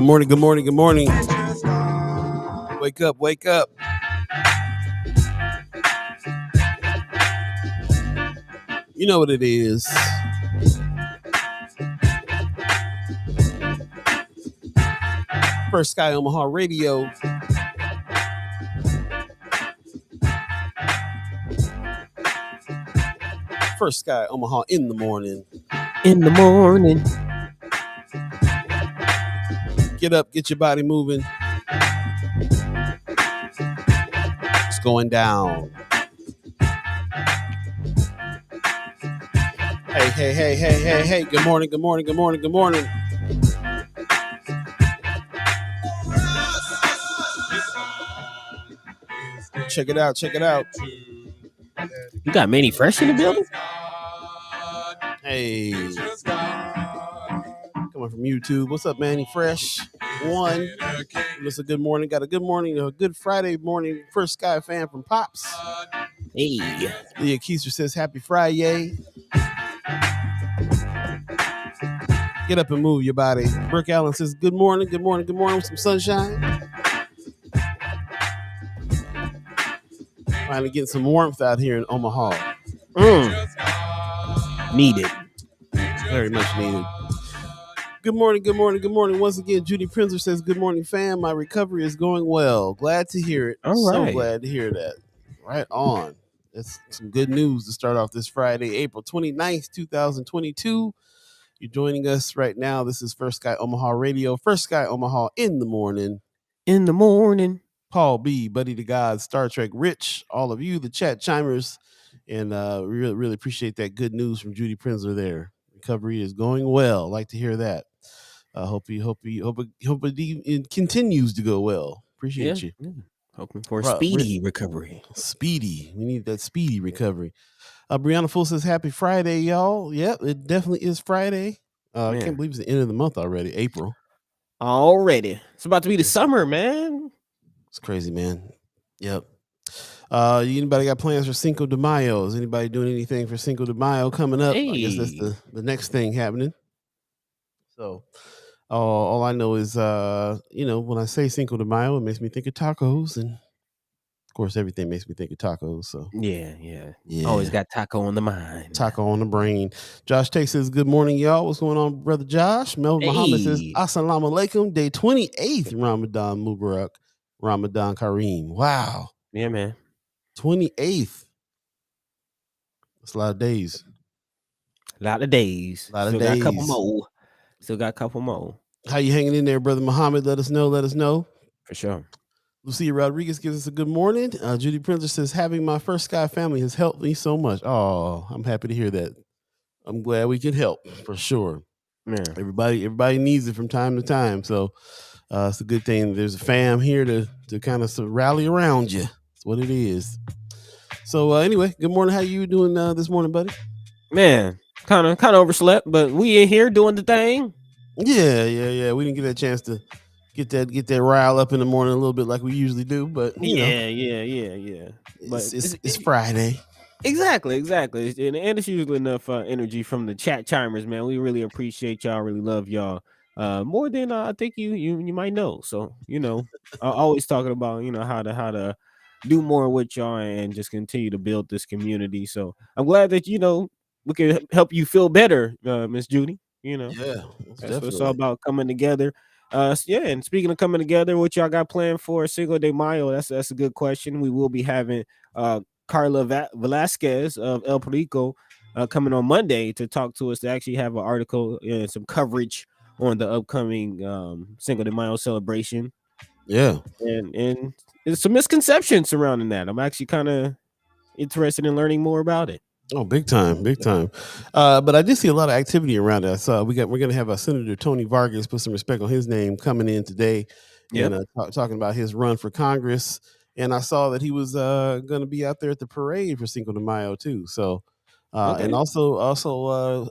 Good morning, good morning, good morning. Wake up, wake up. You know what it is. First Sky Omaha Radio. First Sky Omaha in the morning. In the morning. Get up, get your body moving. It's going down. Hey, hey, hey, hey, hey, hey. Good morning, good morning, good morning, good morning. Check it out, check it out. You got Manny Fresh in the building? Hey. Coming from YouTube. What's up, Manny Fresh? One. It's a good morning. Got a good morning, a good Friday morning. First Sky fan from Pops. Hey. Leah Keister says, Happy Friday. Get up and move your body. Brooke Allen says, Good morning, good morning, good morning with some sunshine. Finally getting some warmth out here in Omaha. Needed. Very much needed. Good morning, good morning, good morning. Once again, Judy Prinzer says, Good morning, fam. My recovery is going well. Glad to hear it. All right. So glad to hear that. Right on. That's some good news to start off this Friday, April 29th, 2022. You're joining us right now. This is First Sky Omaha Radio. First Sky Omaha in the morning. In the morning. Paul B, Buddi3 Da Gawd, Star Trek Rich, all of you, the chat chimers, and we really appreciate that good news from Judy Prinzer there. Recovery is going well. Like to hear that. Hope it continues to go well. Appreciate you. Yeah. Hoping for a speedy recovery. Speedy. We need that speedy recovery. Brianna Full says, Happy Friday, y'all. Yep, it definitely is Friday. I can't believe it's the end of the month already, April. Already. It's about to be the summer, man. It's crazy, man. Yep. Anybody got plans for Cinco de Mayo? Is anybody doing anything for Cinco de Mayo coming up? Hey. I guess that's the next thing happening. So all I know is, when I say Cinco de Mayo, it makes me think of tacos. And, of course, everything makes me think of tacos. So Yeah. Always got taco on the mind. Taco on the brain. Josh Tate says, Good morning, y'all. What's going on, Brother Josh? Melvin Muhammad says, Assalamu alaikum. Day 28th, Ramadan Mubarak. Ramadan Kareem. Wow. Yeah, man. 28th. That's a lot of days. A lot of days. Still got a couple more. How you hanging in there, Brother Muhammad? Let us know. For sure. Lucia Rodriguez gives us a good morning. Judy Printer says, having my First Sky family has helped me so much. Oh, I'm happy to hear that. I'm glad we can help, for sure. Yeah. Everybody needs it from time to time. So it's a good thing. There's a fam here to kind of rally around you. That's what it is. So anyway, good morning. How you doing this morning, buddy? Man, kind of overslept, but we in here doing the thing. Yeah. We didn't get a chance to get that rile up in the morning a little bit like we usually do, but yeah. But it's Friday. Exactly, and it's usually enough energy from the chat chimers, man. We really appreciate y'all, really love y'all more than I think you might know. So always talking about how to do more with y'all and just continue to build this community. So I'm glad that we can help you feel better, Miss Judy. Yeah, that's what it's all about, coming together. And speaking of coming together, what y'all got planned for Cinco de Mayo? That's a good question. We will be having Carla Velasquez of El Perico coming on Monday to talk to us, to actually have an article and some coverage on the upcoming Cinco de Mayo celebration. Yeah, and there's some misconceptions surrounding that. I'm actually kind of interested in learning more about it. Oh, big time. But I did see a lot of activity around it. So we're going to have Senator Tony Vargas, put some respect on his name, coming in today and talking about his run for Congress. And I saw that he was going to be out there at the parade for Cinco de Mayo too. So, and also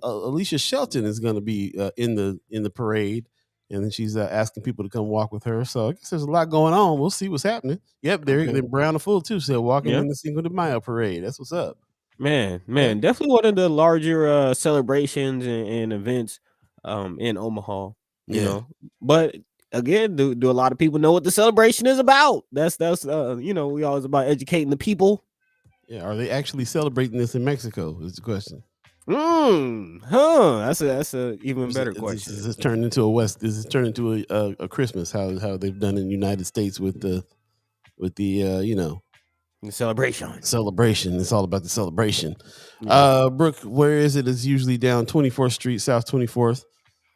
Alicia Shelton is going to be in the parade, and then she's asking people to come walk with her. So I guess there's a lot going on. We'll see what's happening. Yep, they're Brown and Full too. So walking in the Cinco de Mayo parade. That's what's up. Man, definitely one of the larger celebrations and events in Omaha, you know. But again, do a lot of people know what the celebration is about? That's we always about educating the people. Yeah, are they actually celebrating this in Mexico? Is the question. That's a even better question. Is this turned into a West? Is this turned into a Christmas? How they've done in the United States with the The celebration. celebration. It's all about the celebration. Yeah. Brooke, where is it? It's usually down 24th Street, South 24th.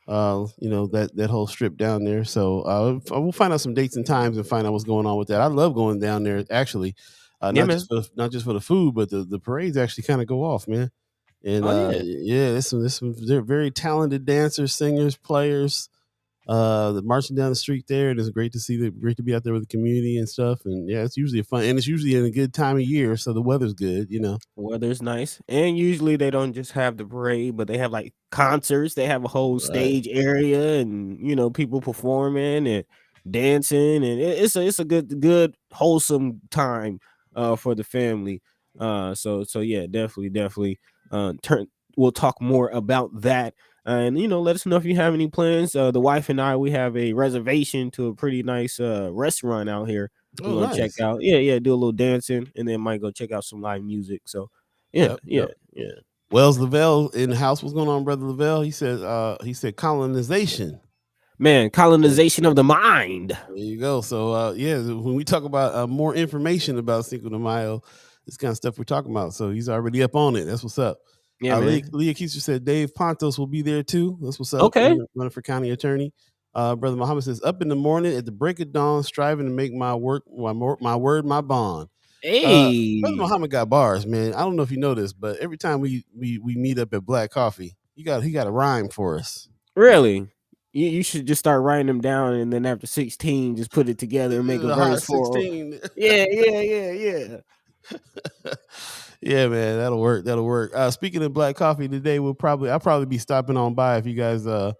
That whole strip down there. So we'll find out some dates and times and find out what's going on with that. I love going down there actually, Yeah, man. not just for the food, but the parades actually kind of go off, man. And Oh, yeah. there's some they're very talented dancers, singers, players. Marching down the street there, and it's great to be out there with the community and stuff. And yeah, it's usually fun, and it's usually in a good time of year, so the weather's good, you know. Weather's nice, and usually they don't just have the parade, but they have like concerts. They have a whole Right. stage area, and people performing and dancing, and it's a good wholesome time for the family. So yeah, definitely. We'll talk more about that, and let us know if you have any plans. The wife and I, we have a reservation to a pretty nice restaurant out here. We're Oh, gonna check nice. out. Yeah, do a little dancing, and then might go check out some live music. So yeah. Yep. Wells Lavelle in the house. What's going on, brother Lavelle? He said colonization. Man, colonization of the mind. There you go. So when we talk about more information about Cinco de Mayo, this kind of stuff we're talking about. So he's already up on it. That's what's up. Yeah, man. Leah Keeser said Dave Pontos will be there too. That's what's up. Okay. Running for county attorney. Brother Muhammad says up in the morning at the break of dawn, striving to make my word my bond. Brother Hey, Muhammad got bars, man. I don't know if you know this, but every time we meet up at Black Coffee, he got a rhyme for us. really? You should just start writing them down, and then after 16, just put it together and make a The hot verse for. 16. Yeah. Yeah, man, that'll work. Speaking of Black Coffee today, I'll probably be stopping on by if you guys are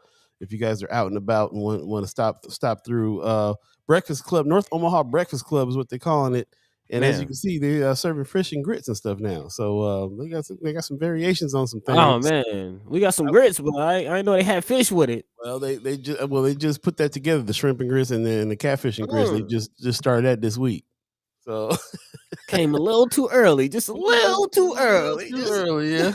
out and about and want to stop through Breakfast Club. North Omaha Breakfast Club is what they're calling it. And as you can see, they're serving fish and grits and stuff now. So they got some variations on some things. Oh man, we got some grits, but I know they had fish with it. Well, they just put that together, the shrimp and grits and then the catfish and grits. They just started that this week. So came a little too early, just a little too early. Yeah.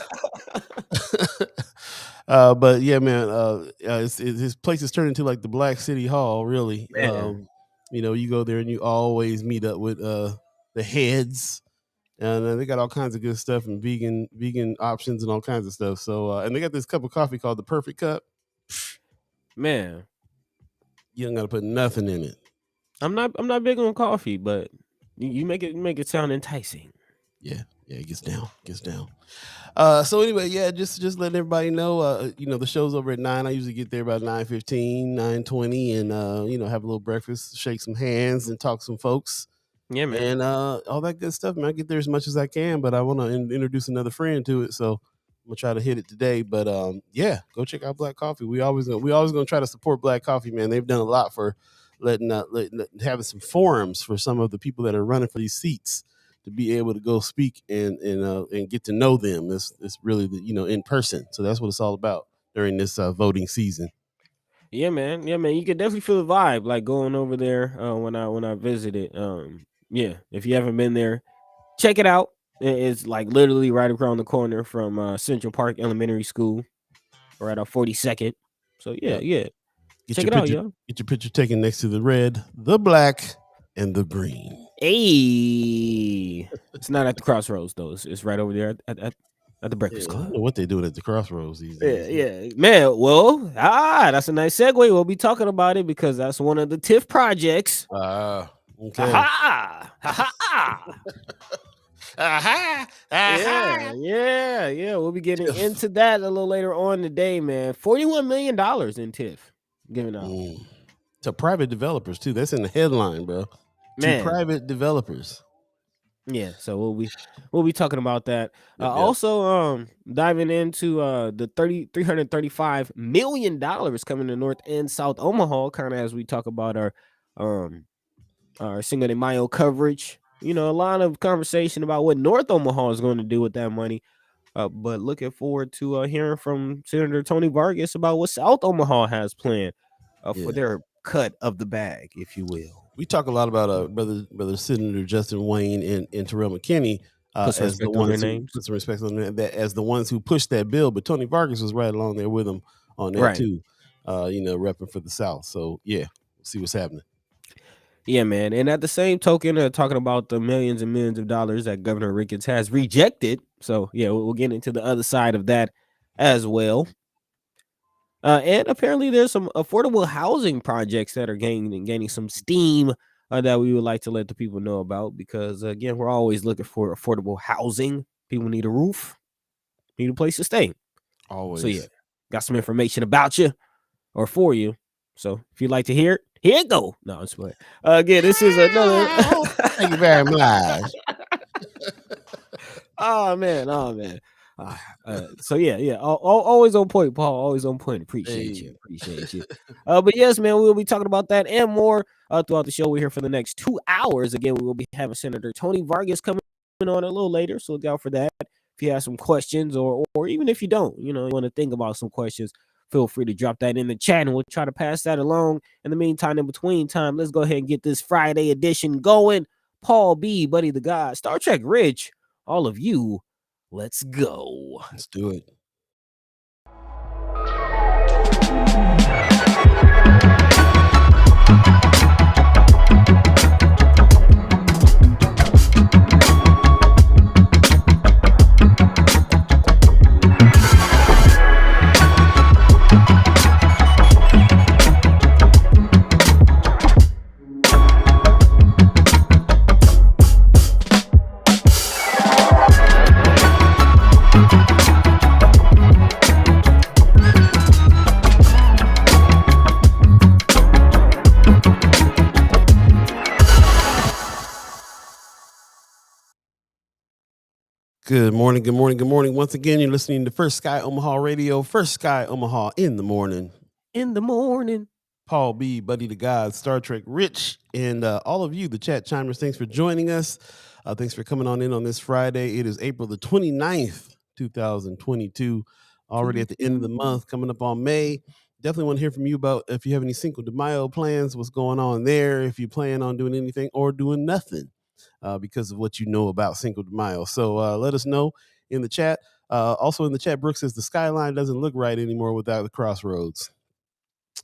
But yeah, man, his place is turned into like the Black City Hall, really. You go there and you always meet up with the heads, and they got all kinds of good stuff and vegan options and all kinds of stuff. So and they got this cup of coffee called the Perfect Cup. Man, you don't got to put nothing in it. I'm not big on coffee, but you make it sound enticing. Yeah, it gets down. So anyway, yeah, just letting everybody know, the show's over at 9. I usually get there about 9:15, 9:20, and have a little breakfast, shake some hands, and talk to some folks. Yeah, man. And all that good stuff, man. I get there as much as I can, but I want to introduce another friend to it, so I'm gonna try to hit it today. But go check out Black Coffee. We always gonna try to support Black Coffee, man. They've done a lot for having some forums for some of the people that are running for these seats to be able to go speak and get to know them. It's really in person. So that's what it's all about during this voting season. Yeah, man. You can definitely feel the vibe like going over there when I visited. Yeah, if you haven't been there, check it out. It's like literally right around the corner from Central Park Elementary School, right off 42nd. So yeah. Check it out, yo. Get your picture taken next to the red, the black, and the green. Hey, it's not at the crossroads though. It's right over there at the Breakfast Club. I don't know what they doing at the crossroads these days. Yeah, man. Well, that's a nice segue. We'll be talking about it because that's one of the TIF projects. Okay. Yeah. We'll be getting into that a little later on today, man. $41 million in TIF given out to private developers too. That's in the headline, bro. Man. To private developers. Yeah, so we'll be talking about that. Also, diving into the $335 million coming to North and South Omaha, kind of as we talk about our Cinco de Mayo coverage. A lot of conversation about what North Omaha is going to do with that money. But looking forward to hearing from Senator Tony Vargas about what South Omaha has planned for their cut of the bag, if you will. We talk a lot about brother Senator Justin Wayne and Terrell McKinney Put some as the respect on their ones who names. put some respect on that as the ones who pushed that bill. But Tony Vargas was right along there with them on that Right. too. Repping for the South. So yeah, we'll see what's happening. Yeah, man. And at the same token, talking about the millions and millions of dollars that Governor Ricketts has rejected. So yeah, we'll get into the other side of that as well. And apparently there's some affordable housing projects that are gaining some steam that we would like to let the people know about, because again, we're always looking for affordable housing. People need a roof, need a place to stay. Always. So yeah, got some information about you or for you. So if you'd like to hear it, here it go. No, it's what. Again, this is another. Thank you very much. Oh man. So yeah. Always on point, Paul. Always on point. Appreciate you. But yes, man, we'll be talking about that and more throughout the show. We're here for the next 2 hours. Again, we will be having Senator Tony Vargas coming on a little later, so look out for that. If you have some questions, or even if you don't, you want to think about some questions, feel free to drop that in the chat, and we'll try to pass that along. In the meantime, in between time, let's go ahead and get this Friday edition going. Paul B, Buddi3 Da Gawd, Star Trek Rich, all of you, let's go. Let's do it. Good morning. Once again, you're listening to First Sky Omaha Radio, First Sky Omaha in the morning. Paul B, Buddi3 Da Gawd, Star Trek Rich, and all of you, the chat chimers, thanks for joining us. Thanks for coming on in on this Friday. It is April the 29th, 2022, already at the end of the month, coming up on May. Definitely want to hear from you about if you have any Cinco de Mayo plans, what's going on there, if you plan on doing anything or doing nothing. Because of what you know about Cinco de Mayo. So let us know in the chat. Also in the chat, Brooke says the skyline doesn't look right anymore without the crossroads.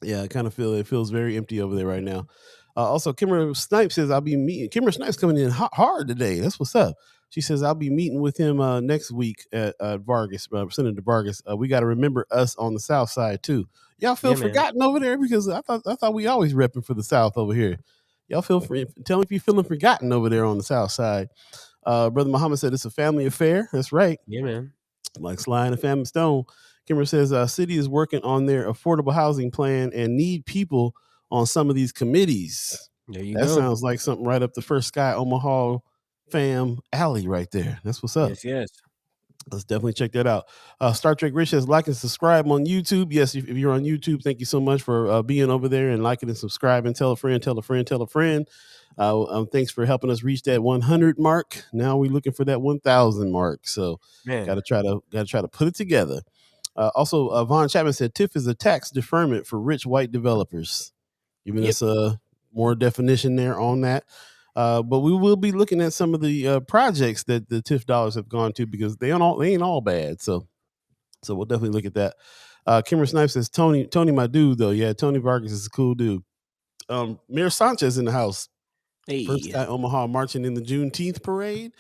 Yeah, I kind of feel it feels very empty over there right now. Also, Kimmer Snipes says I'll be meeting. Kimmer Snipes coming in hard today. That's what's up. She says I'll be meeting with him next week at Vargas, Senator Vargas. We got to remember us on the South Side too. Y'all feel forgotten over there, because I thought we always repping for the South over here. Y'all feel free. Tell me if you're feeling forgotten over there on the South Side. Brother Muhammad said it's a family affair. That's right. Yeah, man. Like Sly and the Family Stone. Kimmer says city is working on their affordable housing plan and need people on some of these committees. There you go. That sounds like something right up the First Sky Omaha fam alley right there. That's what's up. Yes. Let's definitely check that out. Star Trek Rich says like and subscribe on YouTube. Yes, if you're on YouTube, thank you so much for being over there and liking and subscribing. Tell a friend. Thanks for helping us reach that 100 mark. Now we're looking for that 1,000 mark. So gotta try to put it together. Also, Vaughn Chapman said TIF is a tax deferment for rich white developers. Giving us more definition there on that. But we will be looking at some of the projects that the TIF dollars have gone to, because they ain't all bad. So we'll definitely look at that. Kimmer Snipes says Tony, my dude though. Yeah, Tony Vargas is a cool dude. Mayor Sanchez in the house. Hey. First guy Omaha marching in the Juneteenth parade.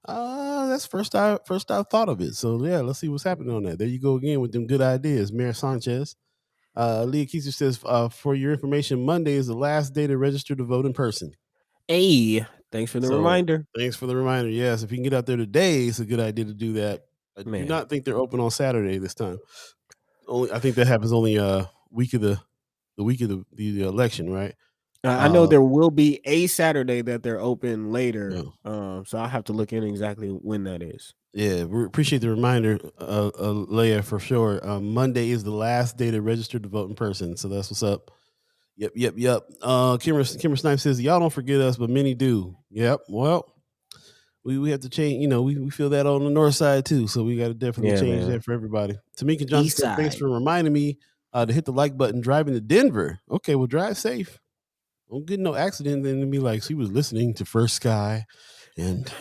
That's first I thought of it. So yeah, let's see what's happening on that. There you go again with them good ideas, Mayor Sanchez. Leah Keiser says, for your information, Monday is the last day to register to vote in person. Hey, thanks for the reminder. Thanks for the reminder. Yes, if you can get out there today, it's a good idea to do that. I do not think they're open on Saturday this time. I think that happens only week of the election, right? I know there will be a Saturday that they're open later, so I'll have to look in exactly when that is. Yeah, we appreciate the reminder, Leia, for sure. Monday is the last day to register to vote in person, so that's what's up. Yep. Kimmer Snipes says, y'all don't forget us, but many do. Yep. Well, we have to change. We feel that on the north side too, so we got to definitely change that for everybody. Tamika Johnson said, thanks for reminding me to hit the like button driving to Denver. Okay, well, drive safe. Don't get no accident. Then to be like, she was listening to First Sky, and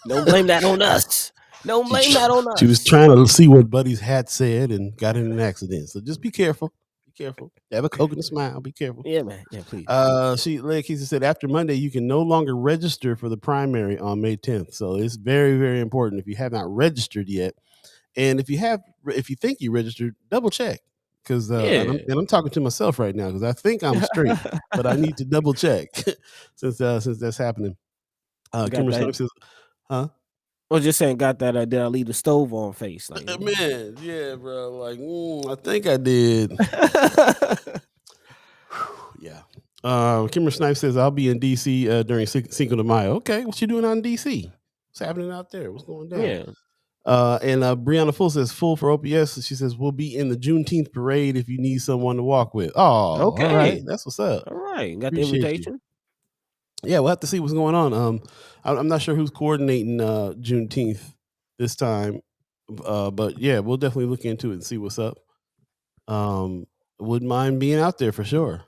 Don't blame that on us. Don't blame that on she was us. trying to see what Buddy's hat said and got in an accident. So just be careful. Be careful. Have a Coke and a smile. Be careful. Yeah, man. Yeah, please. Keisha said after Monday, you can no longer register for the primary on May 10th. So it's very, very important if you have not registered yet. And if you think you registered, double check. Because I'm talking to myself right now because I think I'm straight, but I need to double check since that's happening. Kimber Snow says, huh? I was just saying, got that did I leave the stove on face? Like, man, yeah, bro. Like, I think I did. Yeah. Kimber Snipe says, I'll be in DC during Cinco de Mayo. Okay, what you doing out in DC? What's happening out there? What's going down? Yeah. And Brianna Full says, full for OPS. She says, we'll be in the Juneteenth parade if you need someone to walk with. Oh, okay. All right. That's what's up. All right. Got Appreciate the invitation? Yeah, we'll have to see what's going on. I'm not sure who's coordinating Juneteenth this time. But yeah, we'll definitely look into it and see what's up. Wouldn't mind being out there for sure.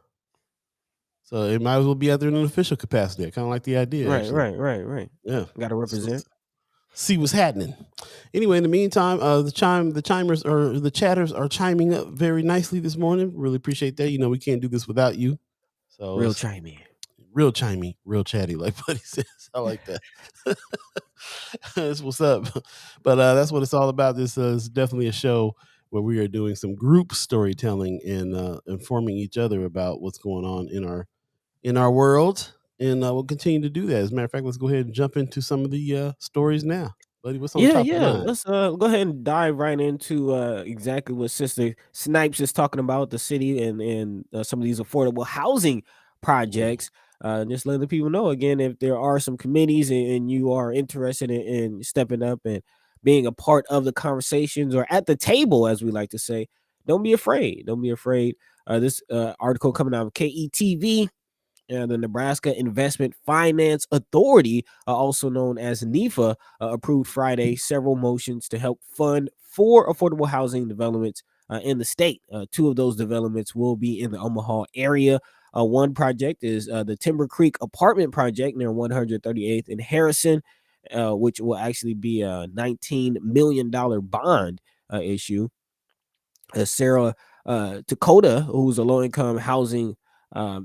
So it might as well be out there in an official capacity. I kind of like the idea. Right, actually. right. Yeah. Got to represent. So, see what's happening. Anyway, in the meantime, the chatters are chiming up very nicely this morning. Really appreciate that. You know, we can't do this without you. So real chimey, real chatty, like Buddy says. I like that. That's what's up. But that's what it's all about. This is definitely a show where we are doing some group storytelling and informing each other about what's going on in our world. And we'll continue to do that. As a matter of fact, let's go ahead and jump into some of the stories now. Buddy, what's on top of mind? Let's go ahead and dive right into exactly what Sister Snipes is talking about, the city and some of these affordable housing projects. Just letting the people know again, if there are some committees and you are interested in stepping up and being a part of the conversations or at the table, as we like to say, don't be afraid. Don't be afraid. This article coming out of KETV. The Nebraska Investment Finance Authority, also known as NEFA, approved Friday several motions to help fund 4 affordable housing developments in the state. 2 of those developments will be in the Omaha area. One project is the Timber Creek Apartment Project near 138th in Harrison, which will actually be a $19 million bond issue. Sarah Dakota, who's a low-income housing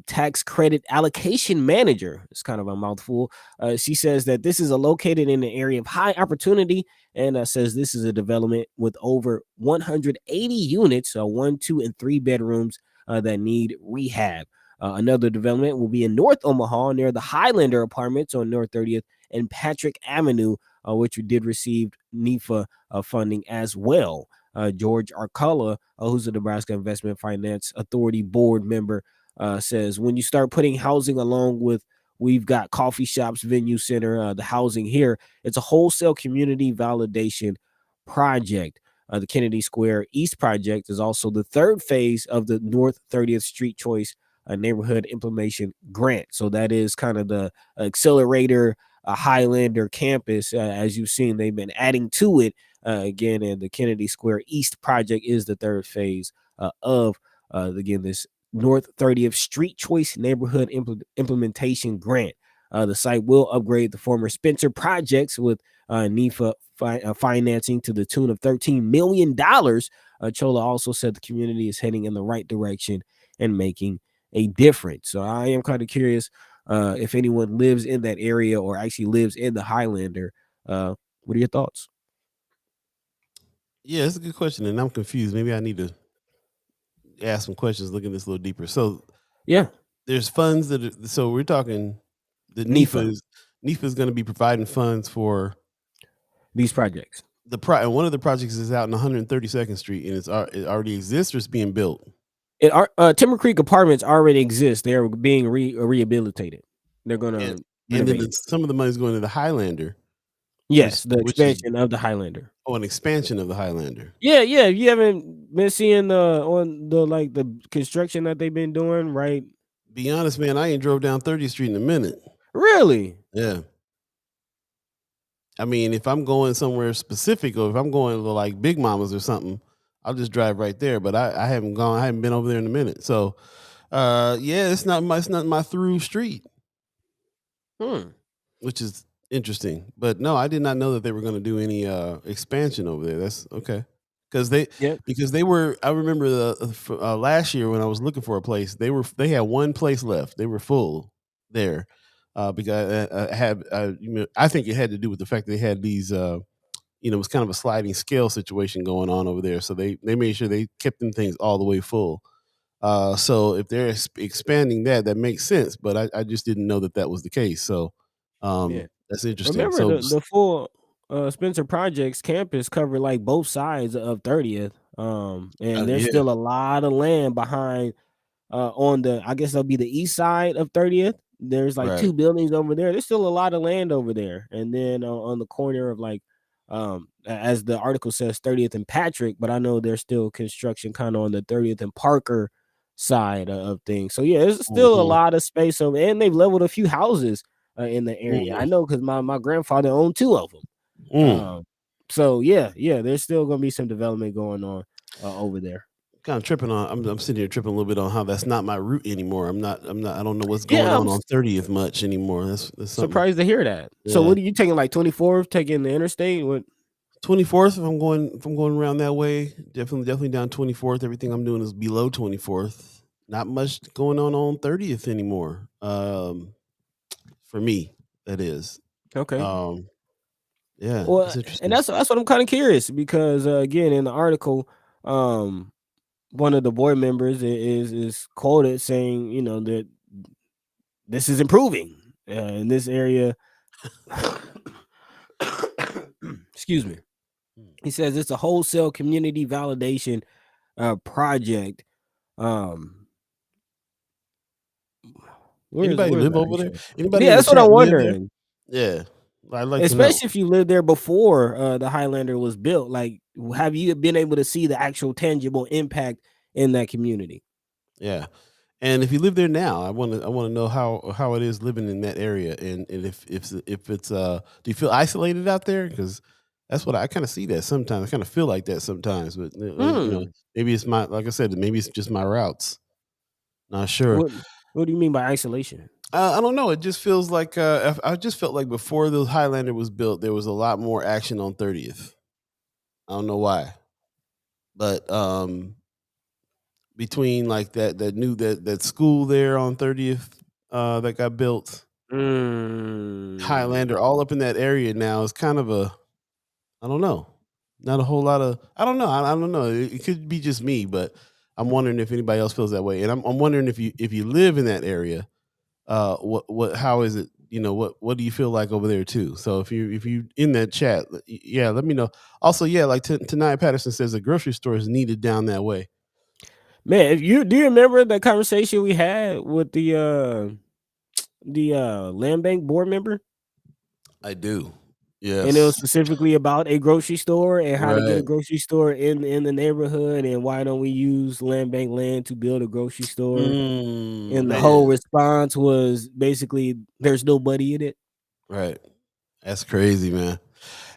tax credit allocation manager. It's kind of a mouthful. She says that this is located in an area of high opportunity and says this is a development with over 180 units, 1, 2, and 3 bedrooms that need rehab. Another development will be in North Omaha near the Highlander Apartments on North 30th and Patrick Avenue, which did receive NEFA funding as well. George Arcala, who's a Nebraska Investment Finance Authority board member, says when you start putting housing along with, we've got coffee shops, venue center, the housing here, it's a wholesale community validation project. The Kennedy Square East project is also the 3rd phase of the North 30th Street Choice neighborhood implementation grant. So that is kind of the accelerator Highlander campus. As you've seen, they've been adding to it again, and the Kennedy Square East project is the 3rd phase of again this North 30th Street Choice Neighborhood Implementation Grant. The site will upgrade the former Spencer projects with NEFA financing to the tune of $13 million. Chola also said the community is heading in the right direction and making a difference. So I am kind of curious if anyone lives in that area or actually lives in the Highlander. What are your thoughts? Yeah, it's a good question, and I'm confused. Maybe I need to ask some questions, look at this a little deeper. So yeah, there's funds that so we're talking the NEFA is going to be providing funds for these projects. One of the projects is out in 132nd Street, and it already exists or it's being built. Timber Creek Apartments already exist. They're being rehabilitated. They're gonna and then some of the money is going to the Highlander. Yes, the expansion of the Highlander. Oh, an expansion of the Highlander. Yeah. You haven't been seeing on the construction that they've been doing, right? Be honest, man, I ain't drove down 30th Street in a minute. Really? Yeah. I mean, if I'm going somewhere specific, or if I'm going to like Big Mama's or something, I'll just drive right there. But I haven't gone. I haven't been over there in a minute. So, yeah, it's not my through street, which is interesting. But no, I did not know that they were going to do any expansion over there. That's okay. Because Yep. they were. I remember last year when I was looking for a place, they had one place left. They were full there. Because I think it had to do with the fact that they had these it was kind of a sliding scale situation going on over there. So they made sure they kept them things all the way full. So if they're expanding that, that makes sense. But I just didn't know that that was the case. So Yeah. that's interesting. Remember So the full Spencer Projects campus covered like both sides of 30th. And there's yeah, still a lot of land behind on the, I guess that'll be the east side of 30th. There's like right. 2 buildings over there. There's still a lot of land over there. And then on the corner of like as the article says 30th and Patrick, but I know there's still construction kind of on the 30th and Parker side of things. So yeah, there's still a Hmm. lot of space over, and they've leveled a few houses in the area. I know because my grandfather owned 2 of them. Mm. So yeah, there's still gonna be some development going on over there. Kind of tripping on. I'm sitting here tripping a little bit on how that's not my route anymore. I'm not. I don't know what's going Yeah, I'm on 30th much anymore. That's something. surprised to hear that. So Yeah. what are you taking, like 24th, taking the interstate? What? 24th, if I'm going around that way, definitely down 24th. Everything I'm doing is below 24th. Not much going on 30th anymore. For me, that is. Okay. Um, yeah, Well, it's and interesting. that's what I'm kind of curious because again in the article, um, one of the board members is quoted saying, that this is improving in this area. Excuse me. He says it's a wholesale community validation project. Um, Anybody where's live the over there? actual? Anybody Yeah, in the that's what chat I'm live there? wondering. Yeah, I'd like to know. Especially if you lived there before the Highlander was built. Like, have you been able to see the actual tangible impact in that community? Yeah, and if you live there now, I want to know how it is living in that area, and if it's do you feel isolated out there? Because that's what I kind of see that sometimes. I kind of feel like that sometimes, but Hmm. maybe it's my like I said, maybe it's just my routes. Not sure. What do you mean by isolation? I don't know. It just feels like I just felt like before the Highlander was built, there was a lot more action on 30th. I don't know why, but between like that school there on 30th that got built, Highlander, Mm. all up in that area now is kind of a I don't know, not a whole lot of I don't know. I don't know. It could be just me, but I'm wondering if anybody else feels that way, and I'm wondering if you live in that area. What how is it, what do you feel like over there too? So if you in that chat, yeah, let me know. Also, yeah, like tonight Patterson says the grocery store is needed down that way. Man, if you do you remember the conversation we had with the land bank board member? I do. And it was Yes. specifically about a grocery store and how to get a Right. grocery store in the neighborhood, and why don't we use land bank land to build a grocery store? And the whole Man. response was basically, "There's nobody in it." Right. That's crazy, man.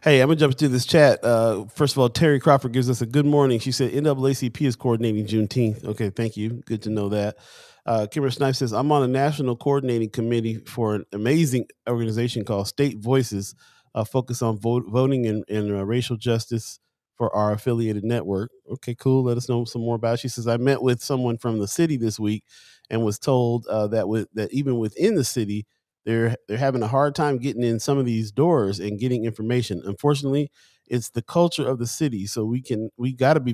Hey, I'm gonna jump into this chat. First of all, Terry Crawford gives us a good morning. She said NAACP is coordinating Juneteenth. Okay, thank you. Good to know that. Kimber Snipe says I'm on a national coordinating committee for an amazing organization called State Voices, focus on voting and racial justice for our affiliated network. Okay, cool. Let us know some more about it. She says I met with someone from the city this week and was told that even within the city they're having a hard time getting in some of these doors and getting information. Unfortunately, it's the culture of the city, so we got to be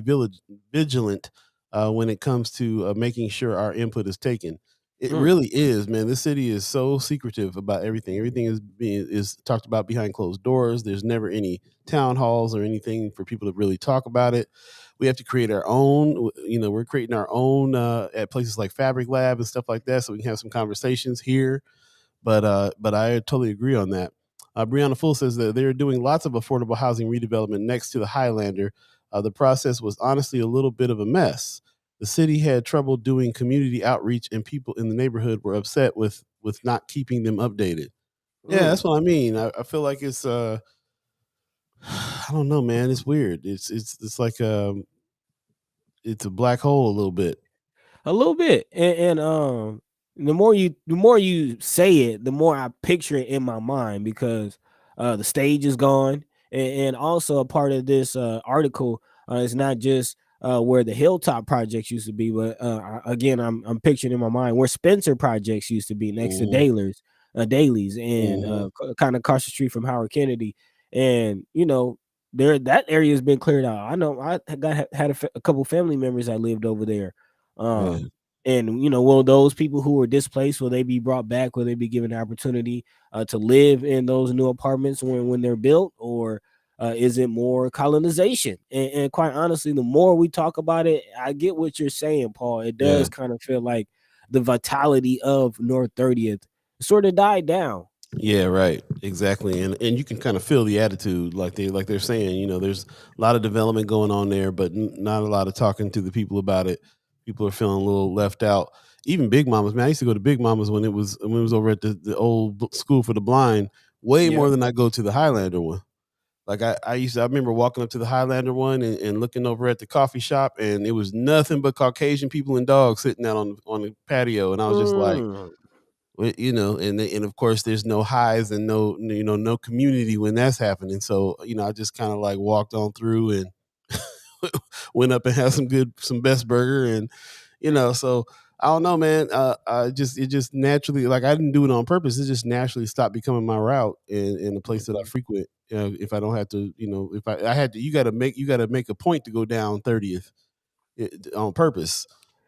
vigilant when it comes to making sure our input is taken. It Mm, really is, man. This city is so secretive about everything. Everything is talked about behind closed doors. There's never any town halls or anything for people to really talk about it. We have to create our own. We're creating our own at places like Fabric Lab and stuff like that, so we can have some conversations here, but I totally agree on that. Brianna Full says that they're doing lots of affordable housing redevelopment next to the Highlander. The process was honestly a little bit of a mess. The city had trouble doing community outreach, and people in the neighborhood were upset with not keeping them updated. Yeah, that's mm. what I mean. I feel like it's I don't know, man. It's weird. It's like it's a black hole a little bit. A little bit, and the more you say it, the more I picture it in my mind because the stage is gone, and also a part of this article is not just where the Hilltop projects used to be, but again, I'm picturing in my mind where Spencer projects used to be next to Mhm, Dailies, and mhm. kind of across the street from Howard Kennedy, and there that area has been cleared out. I know I had a couple family members that lived over there. Yeah, And will those people who were displaced, will they be brought back? Will they be given the opportunity to live in those new apartments when they're built, or is it more colonization? And quite honestly, the more we talk about it, I get what you're saying, Paul. It yeah. does kind of feel like the vitality of North 30th sort of died down. Yeah, right. Exactly. And you can kind of feel the attitude like they're saying, there's a lot of development going on there, but not a lot of talking to the people about it. People are feeling a little left out. Even Big Mamas, man. I used to go to Big Mamas when it was over at the old school for the blind, way more Yep. than I go to the Highlander one. Like I remember walking up to the Highlander one and looking over at the coffee shop, and it was nothing but Caucasian people and dogs sitting out on the patio, and I was just like, Mm. and of course there's no highs and no community when that's happening. So I just kind of like walked on through and went up and had some best burger, and so I don't know, man. It just naturally, like, I didn't do it on purpose. It just naturally stopped becoming my route in the place that I Mhm. frequent. If I don't have to, if I had to, you got to make a point to go down 30th on purpose.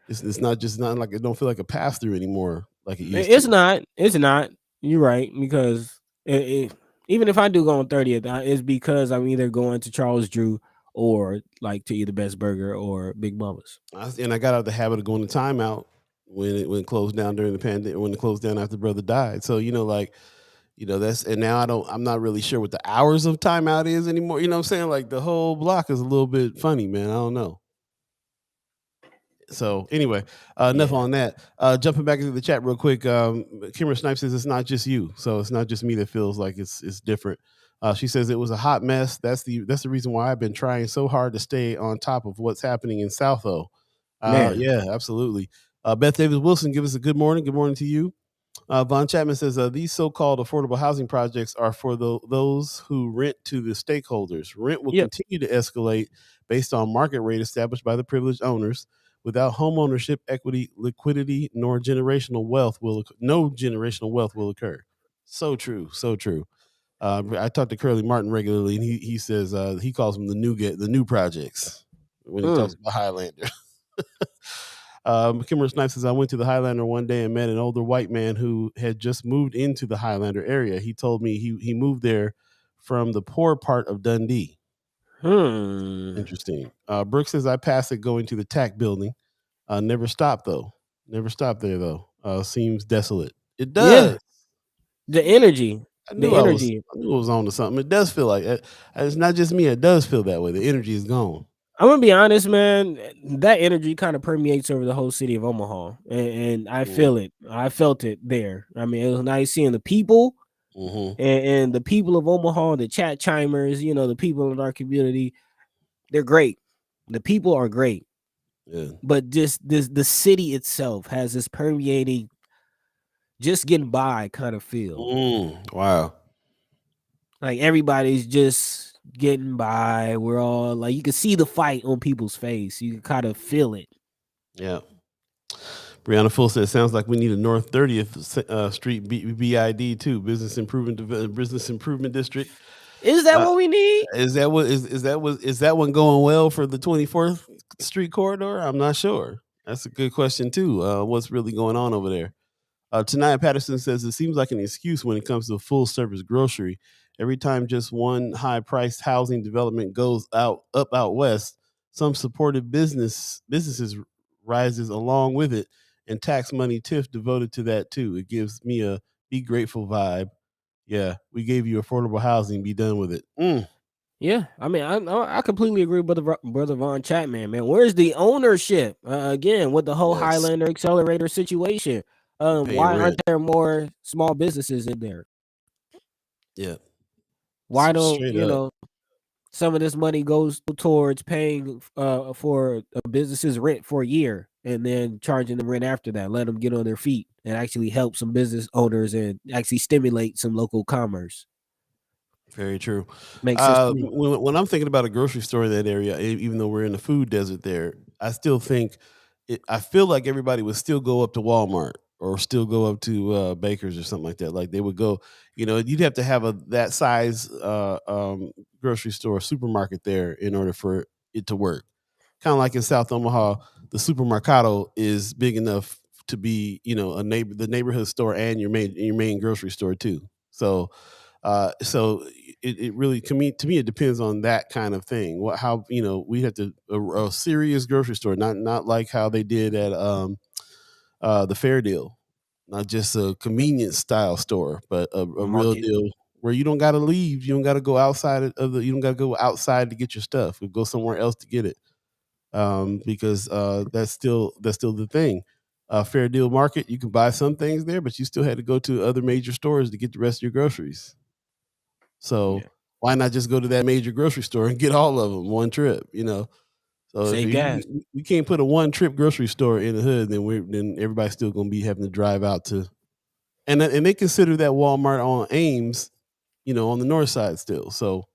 It's not just not like it don't feel like a pass through anymore like it used It's to. not. It's not. You're right because even if I do go on 30th, it's because I'm either going to Charles Drew or like to either Best Burger or Big Mama's. And I got out of the habit of going to timeout when it closed down during the pandemic, when it closed down after brother died. So like that's, and now I'm not really sure what the hours of timeout is anymore. You know what I'm saying? Like the whole block is a little bit funny, man. I don't know. So anyway, enough Yeah. on that. Jumping back into the chat real quick. Kimmer Snipe says it's not just you, so it's not just me that feels like it's different. She says it was a hot mess. That's the reason why I've been trying so hard to stay on top of what's happening in Southo. Man. Yeah, absolutely. Beth Davis Wilson, give us a good morning. Good morning to you. Von Chapman says these so-called affordable housing projects are for those who rent to the stakeholders. Rent will Yep. continue to escalate based on market rate established by the privileged owners. Without home ownership, equity, liquidity, nor generational wealth no generational wealth will occur. So true, so true. I talk to Curly Martin regularly, and he says he calls them the new projects when he talks Mm. about Highlander. Kimmer Snipes says, I went to the Highlander one day and met an older white man who had just moved into the Highlander area. He told me he moved there from the poor part of Dundee. Hmm. Interesting. Brooks says, I passed it going to the TAC building. Never stopped, though. Never stopped there, though. Seems desolate. It Yeah. does. The energy. I The knew I was. energy. I knew I was on to something. It does feel like it. It's not just me. It does feel that way. The energy is gone. I'm gonna be honest, man. That energy kind of permeates over the whole city of Omaha, and I Mm-hmm. feel it. I felt it there. I mean, it was nice seeing the people Mm-hmm. and the people of Omaha, the chat chimers. The people in our community. They're great. The people are great, Yeah. but just the city itself has this permeating, just getting by kind of feel. Wow. Like everybody's just getting by. We're all like, you can see the fight on people's face. You can kind of feel it. Yeah. Brianna Full says, "Sounds like we need a North 30th Street BID too, Business Improvement District." Is that Uh, what we need? is that one going well for the 24th Street corridor? I'm not sure. That's a good question too. What's really going on over there? Tanaya Patterson says it seems like an excuse when it comes to full service grocery. Every time just one high priced housing development goes out west, some supportive businesses rises along with it, and tax money TIF devoted to that too. It gives me a be grateful vibe. Yeah, we gave you affordable housing. Be done with it. Yeah, I mean, I completely agree with brother Von Chapman, man. Where's the ownership? Again, with the whole Yes, Highlander Accelerator situation, paying why aren't rent. there more small businesses in there? Yeah, Why don't straight up. some of this money goes towards paying for a business's rent for a year and then charging them rent after that. Let them get on their feet and actually help some business owners and actually stimulate some local commerce. Very true. Makes sense to me. When I'm thinking about a grocery store in that area, even though we're in the food desert there, I still think I feel like everybody would still go up to Walmart or still go up to Baker's or something like that. Like they would go, you'd have to have a that size grocery store, supermarket there in order for it to work. Kind of like in South Omaha, the supermercado is big enough to be, the neighborhood store and your main grocery store too. So it really to me it depends on that kind of thing. How we have to a serious grocery store, not like how they did at the Fair Deal, not just a convenience style store, but a real Market. deal where you don't got to leave, you don't got to go outside you don't got to go outside to get your stuff. You go somewhere else to get it, because that's still the thing. Fair Deal Market, you can buy some things there, but you still had to go to other major stores to get the rest of your groceries. So Yeah. why not just go to that major grocery store and get all of them one trip? So if Save gas. we can't put a one trip grocery store in the hood, then everybody's still going to be having to drive out to, and they consider that Walmart on Ames, on the north side still. So,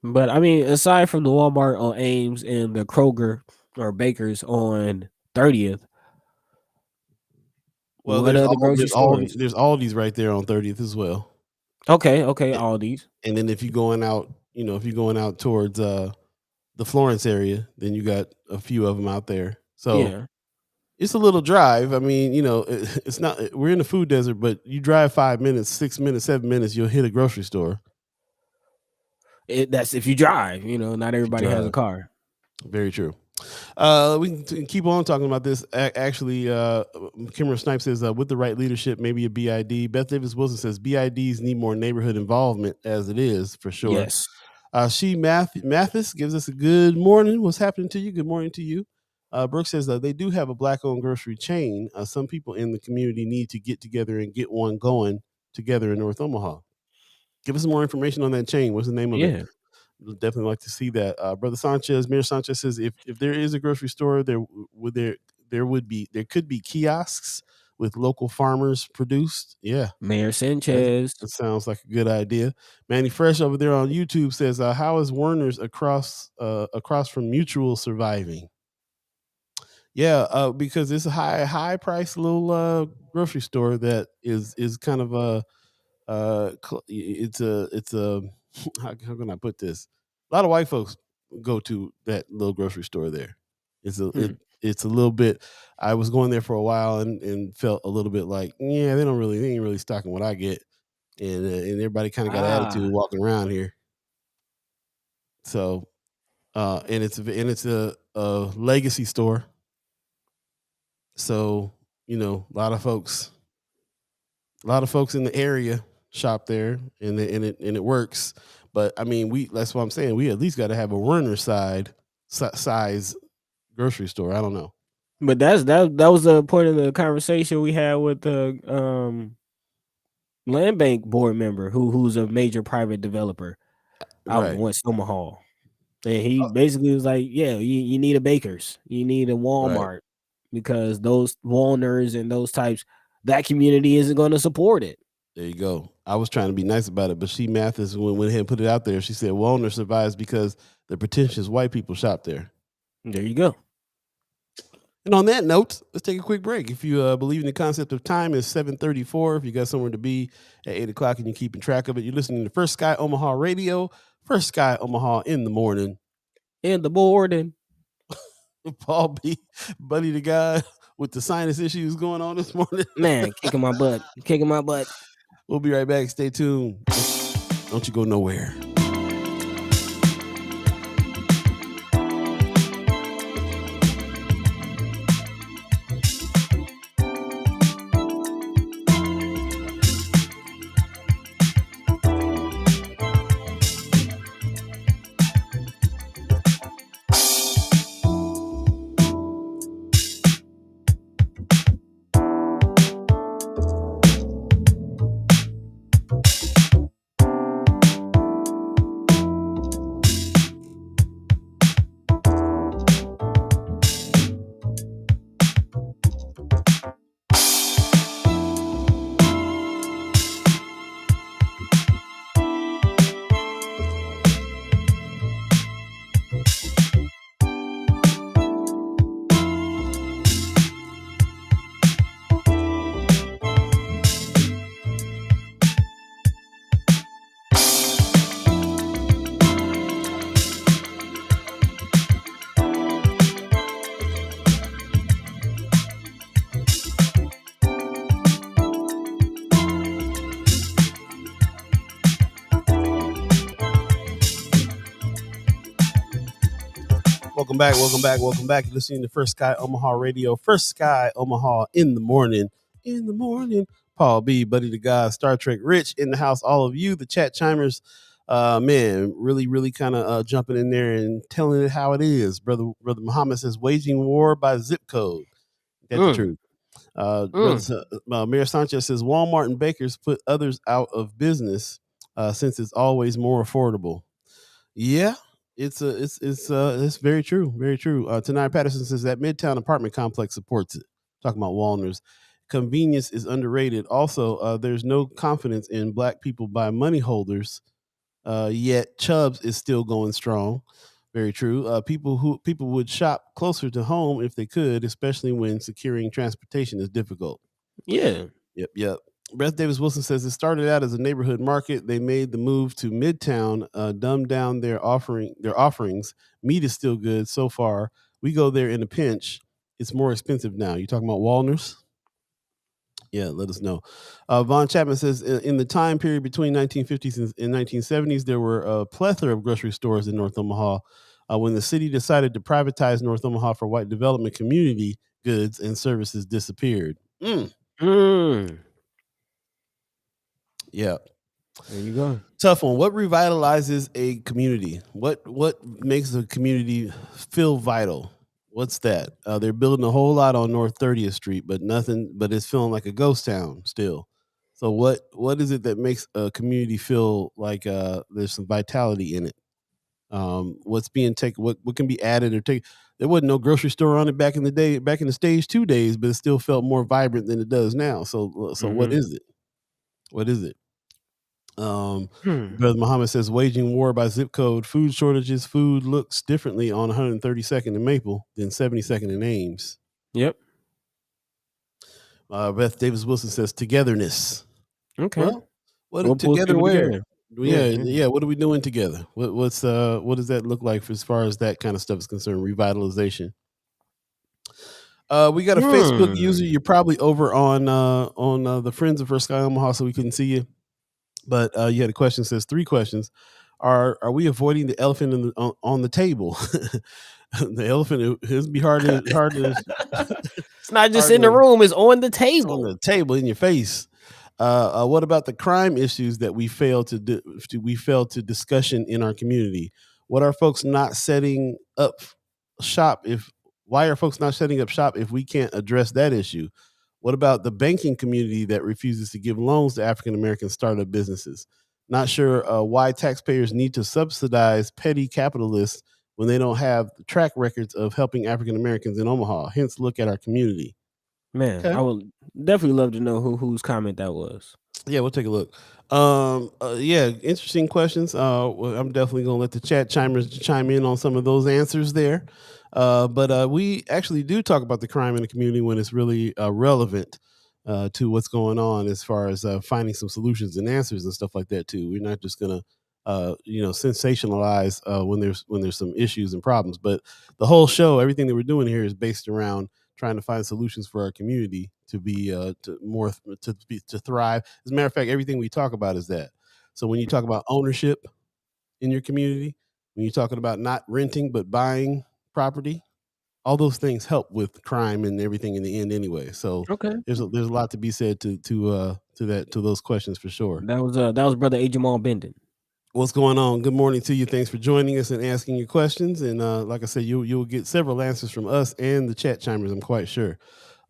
But I mean, aside from the Walmart on Ames and the Kroger or Baker's on 30th, well, what other grocery stores? there's Aldi's right there on 30th as well. Okay, A- all these. And then if you're going out, towards the Florence area, then you got a few of them out there. So Yeah. it's a little drive. I mean, it's not. We're in the food desert, but you drive 5 minutes, 6 minutes, 7 minutes, you'll hit a grocery store. That's if you drive, not If you everybody has a drive. car. Very true. We can keep on talking about this. Actually, Kimmer Snipe says, with the right leadership, maybe a BID. Beth Davis Wilson says BIDs need more neighborhood involvement as it is, for sure. Yes. Mathis gives us a good morning. What's happening to you? Good morning to you. Brooke says they do have a black-owned grocery chain. Some people in the community need to get together and get one going together in North Omaha. Give us some more information on that chain. What's the name of it? Yeah. We'll definitely like to see that. Brother Sanchez, Mayor Sanchez says if there is a grocery store, there could be kiosks with local farmers produced. Yeah, Mayor that, Sanchez. that sounds like a good idea. Manny Fresh over there on YouTube says, "How is Werner's across from Mutual surviving?" Yeah, because it's a high price little grocery store that is kind of a it's a how can I put this? A lot of white folks go to that little grocery store there. It's a little bit. I was going there for a while and felt a little bit like, yeah, they ain't really stocking what I get, and everybody kind of got an attitude Ah, walking around here. So, and it's a legacy store. So a lot of folks in the area shop there, and it works. But I mean, that's what I'm saying. We at least got to have a Werner size grocery store. I don't know. but that was the point of the conversation we had with the land bank board member who's a major private developer out in Right. West Omaha. And he basically was like, yeah, you need a Baker's, you need a Right. Walmart, because those Walners and those types, that community isn't going to support it. There you go. I was trying to be nice about it, but she Mathis went ahead and put it out there. She said Walner survives because the pretentious white people shop there. There you go. And on that note, let's take a quick break. If you believe in the concept of time, it's 7:34. If you got somewhere to be at 8 o'clock and you're keeping track of it, you're listening to First Sky Omaha Radio, First Sky Omaha in the morning. In the morning. Paul B, Buddi3 Da Gawd, with the sinus issues going on this morning. Man, kicking my butt. We'll be right back. Stay tuned. Don't you go nowhere. Welcome back. You're listening to First Sky Omaha Radio. First Sky Omaha in the morning. Paul B, Buddi3 Da Gawd, Star Trek Rich in the house. All of you, the chat chimers, man, really kind of jumping in there and telling it how it is. Brother Muhammad says, waging war by zip code. That's the truth. Mayor Sanchez says, Walmart and bakers put others out of business since it's always more affordable. Yeah, it's very true, very true. Tanai Patterson says that Midtown apartment complex supports it. Talking about Walners, convenience is underrated. Also, there's no confidence in black people by money holders. Yet Chubbs is still going strong. Very true. People would shop closer to home if they could, especially when securing transportation is difficult. Yeah. Yep. Beth Davis Wilson says it started out as a neighborhood market. They made the move to Midtown, dumbed down their offerings. Meat is still good so far. We go there in a pinch. It's more expensive now. You talking about Walners? Yeah, let us know. Von Chapman says in the time period between 1950s and 1970s, there were a plethora of grocery stores in North Omaha. When the city decided to privatize North Omaha for white development, community goods and services disappeared. Yeah. There you go. Tough one. What revitalizes a community? What makes a community feel vital? What's that? They're building a whole lot on North 30th Street, but it's feeling like a ghost town still. So what is it that makes a community feel like there's some vitality in it? What's being taken? What can be added or taken? There wasn't no grocery store on it back in the stage 2 days, but it still felt more vibrant than it does now. So what is it? What is it? Brother Muhammad says waging war by zip code, food shortages, food looks differently on 132nd and Maple than 72nd and Ames. Yep. Beth Davis Wilson says togetherness. Okay. Well, what together where? Together. Yeah. What are we doing together? What does that look like as far as that kind of stuff is concerned? Revitalization. We got a Facebook user. You're probably over on the Friends of First Sky Omaha, so we couldn't see you. But you had a question. Says 3 questions. Are we avoiding the elephant on the table? The elephant is be hard to. It's not just in the room; it's on the table. It's on the table in your face. What about the crime issues that we failed to discussion in our community? What are folks not setting up shop if? Why are folks not setting up shop if we can't address that issue? What about the banking community that refuses to give loans to African American startup businesses? Not sure why taxpayers need to subsidize petty capitalists when they don't have track records of helping African Americans in Omaha. Hence, look at our community. Man, okay. I would definitely love to know whose comment that was. Yeah, we'll take a look. Yeah, interesting questions. I'm definitely gonna let the chat chimers chime in on some of those answers there. But we actually do talk about the crime in the community when it's really relevant to what's going on as far as finding some solutions and answers and stuff like that too. We're not just gonna sensationalize when there's some issues and problems. But the whole show, everything that we're doing here is based around trying to find solutions for our community to be to thrive. As a matter of fact, everything we talk about is that. So when you talk about ownership in your community, when you're talking about not renting but buying property, all those things help with crime and everything in the end anyway. So okay, there's a lot to be said to those questions for sure. That was Brother A. Jamal Benden. What's going on? Good morning to you. Thanks for joining us and asking your questions. And like I said, you'll get several answers from us and the chat chimers, I'm quite sure.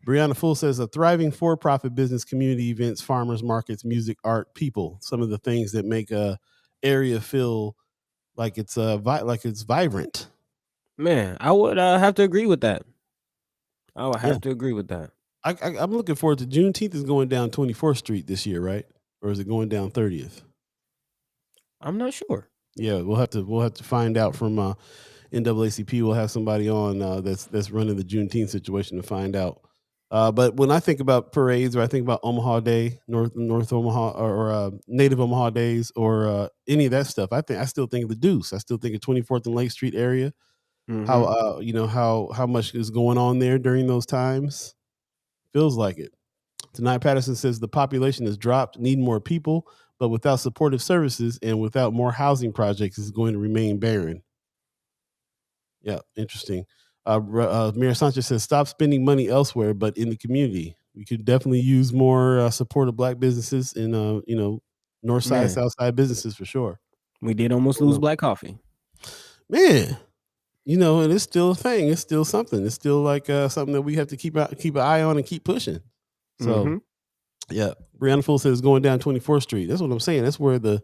Brianna Full says a thriving for-profit business, community events, farmers markets, music, art, people. Some of the things that make a area feel like it's vibrant. Man, I would have to agree with that. I would have to agree with that. I'm looking forward to Juneteenth is going down 24th Street this year, right? Or is it going down 30th? I'm not sure. Yeah, we'll have to find out from NAACP. We'll have somebody on that's running the Juneteenth situation to find out. But when I think about parades, or I think about Omaha Day, North Omaha, or Native Omaha Days, or any of that stuff, I still think of the Deuce. I still think of 24th and Lake Street area. Mm-hmm. How much is going on there during those times. Feels like it. Tonight Patterson says the population has dropped, need more people, but without supportive services and without more housing projects, it's going to remain barren. Yeah, interesting. Mayor Sanchez says, "Stop spending money elsewhere, but in the community. We could definitely use more support of black businesses in, north side, Man, south side businesses for sure." we did almost I don't lose know. black coffee. Man, and it's still a thing. It's still something. It's still like something that we have to keep an eye on and keep pushing. So Mm-hmm. yeah, Brianna Full says going down 24th Street. That's what I'm saying. That's where the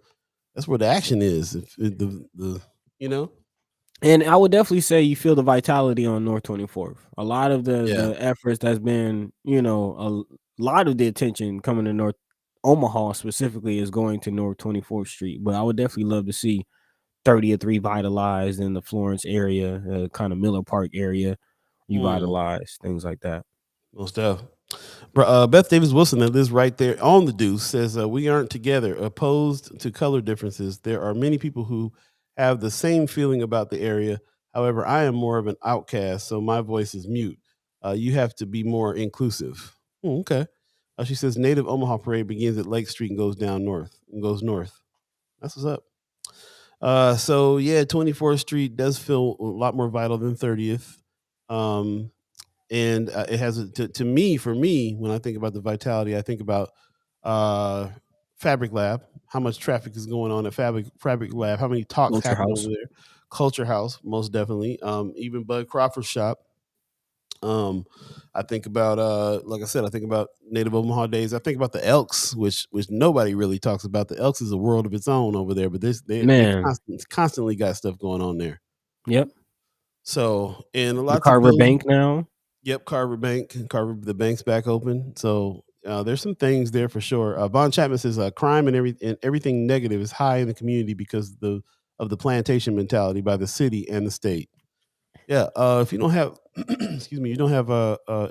action is. The you know And I would definitely say you feel the vitality on North 24th. A lot of yeah. the efforts that's been, a lot of the attention coming to North Omaha specifically is going to North 24th Street. But I would definitely love to see 30th revitalized in the Florence area, kind of Miller Park area, Mm, revitalized, things like that. most definitely. Beth Davis Wilson, that lives right there on the Deuce, says we aren't together, opposed to color differences. There are many people who have the same feeling about the area. However, I am more of an outcast, so my voice is mute. You have to be more inclusive. Okay. She says Native Omaha Parade begins at Lake Street and goes down north and goes north. That's what's up. So yeah, 24th Street does feel a lot more vital than 30th. And it has to me, for me, when I think about the vitality, I think about uh Fabric Lab, how much traffic is going on at Fabric Lab, how many talks Culture happen over House. there. Culture House, most definitely. Even Bud Crawford's shop. um I think about like I said, I think about Native Omaha Days. I think about the Elks, which nobody really talks about. The Elks is a world of its own over there, but they Man. constantly got stuff going on there. Yep. So, and The lots of Carver buildings. Bank now. Yep, the bank's back open. So there's some things there for sure. Von Chapman says crime and everything negative is high in the community because of the plantation mentality by the city and the state. Yeah, if you don't have, excuse me, you don't have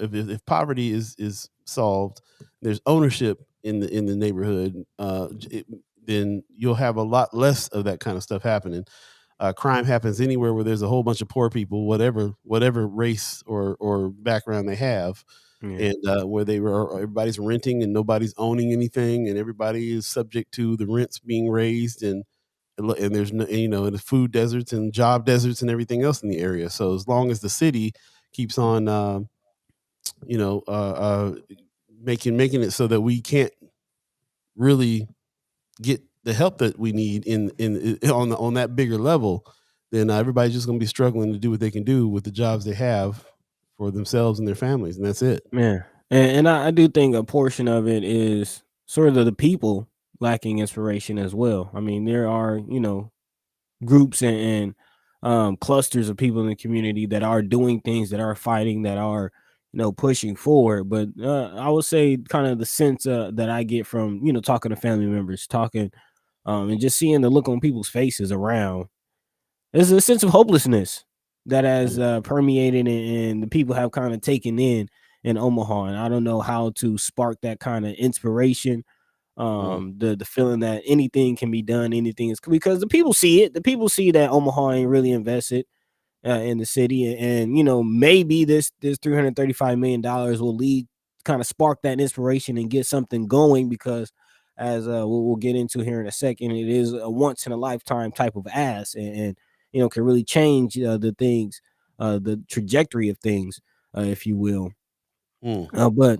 if poverty is solved, there's ownership in the neighborhood. Then you'll have a lot less of that kind of stuff happening. Crime happens anywhere where there's a whole bunch of poor people, whatever race or background they have, Yeah. and where everybody's renting and nobody's owning anything, and everybody is subject to the rents being raised, and there's no, the food deserts and job deserts and everything else in the area. So as long as the city keeps on, you know, making it so that we can't really get the help that we need on that bigger level, then everybody's just going to be struggling to do what they can do with the jobs they have for themselves and their families, and that's it. Man, and I do think a portion of it is sort of the people lacking inspiration as well. I mean, there are, groups and clusters of people in the community that are doing things, that are fighting, that are, pushing forward. But I would say kind of the sense that I get from, talking to family members, talking and just seeing the look on people's faces around. There's a sense of hopelessness that has permeated and the people have kind of taken in Omaha. And I don't know how to spark that kind of inspiration. Mm, The feeling that anything can be done, anything is, because the people see it. The people see that Omaha ain't really invested in the city, and maybe this $335 million will lead, kind of spark that inspiration and get something going, because as we'll get into here in a second, it is a once in a lifetime type of ass, and can really change the trajectory of things, if you will. mm. But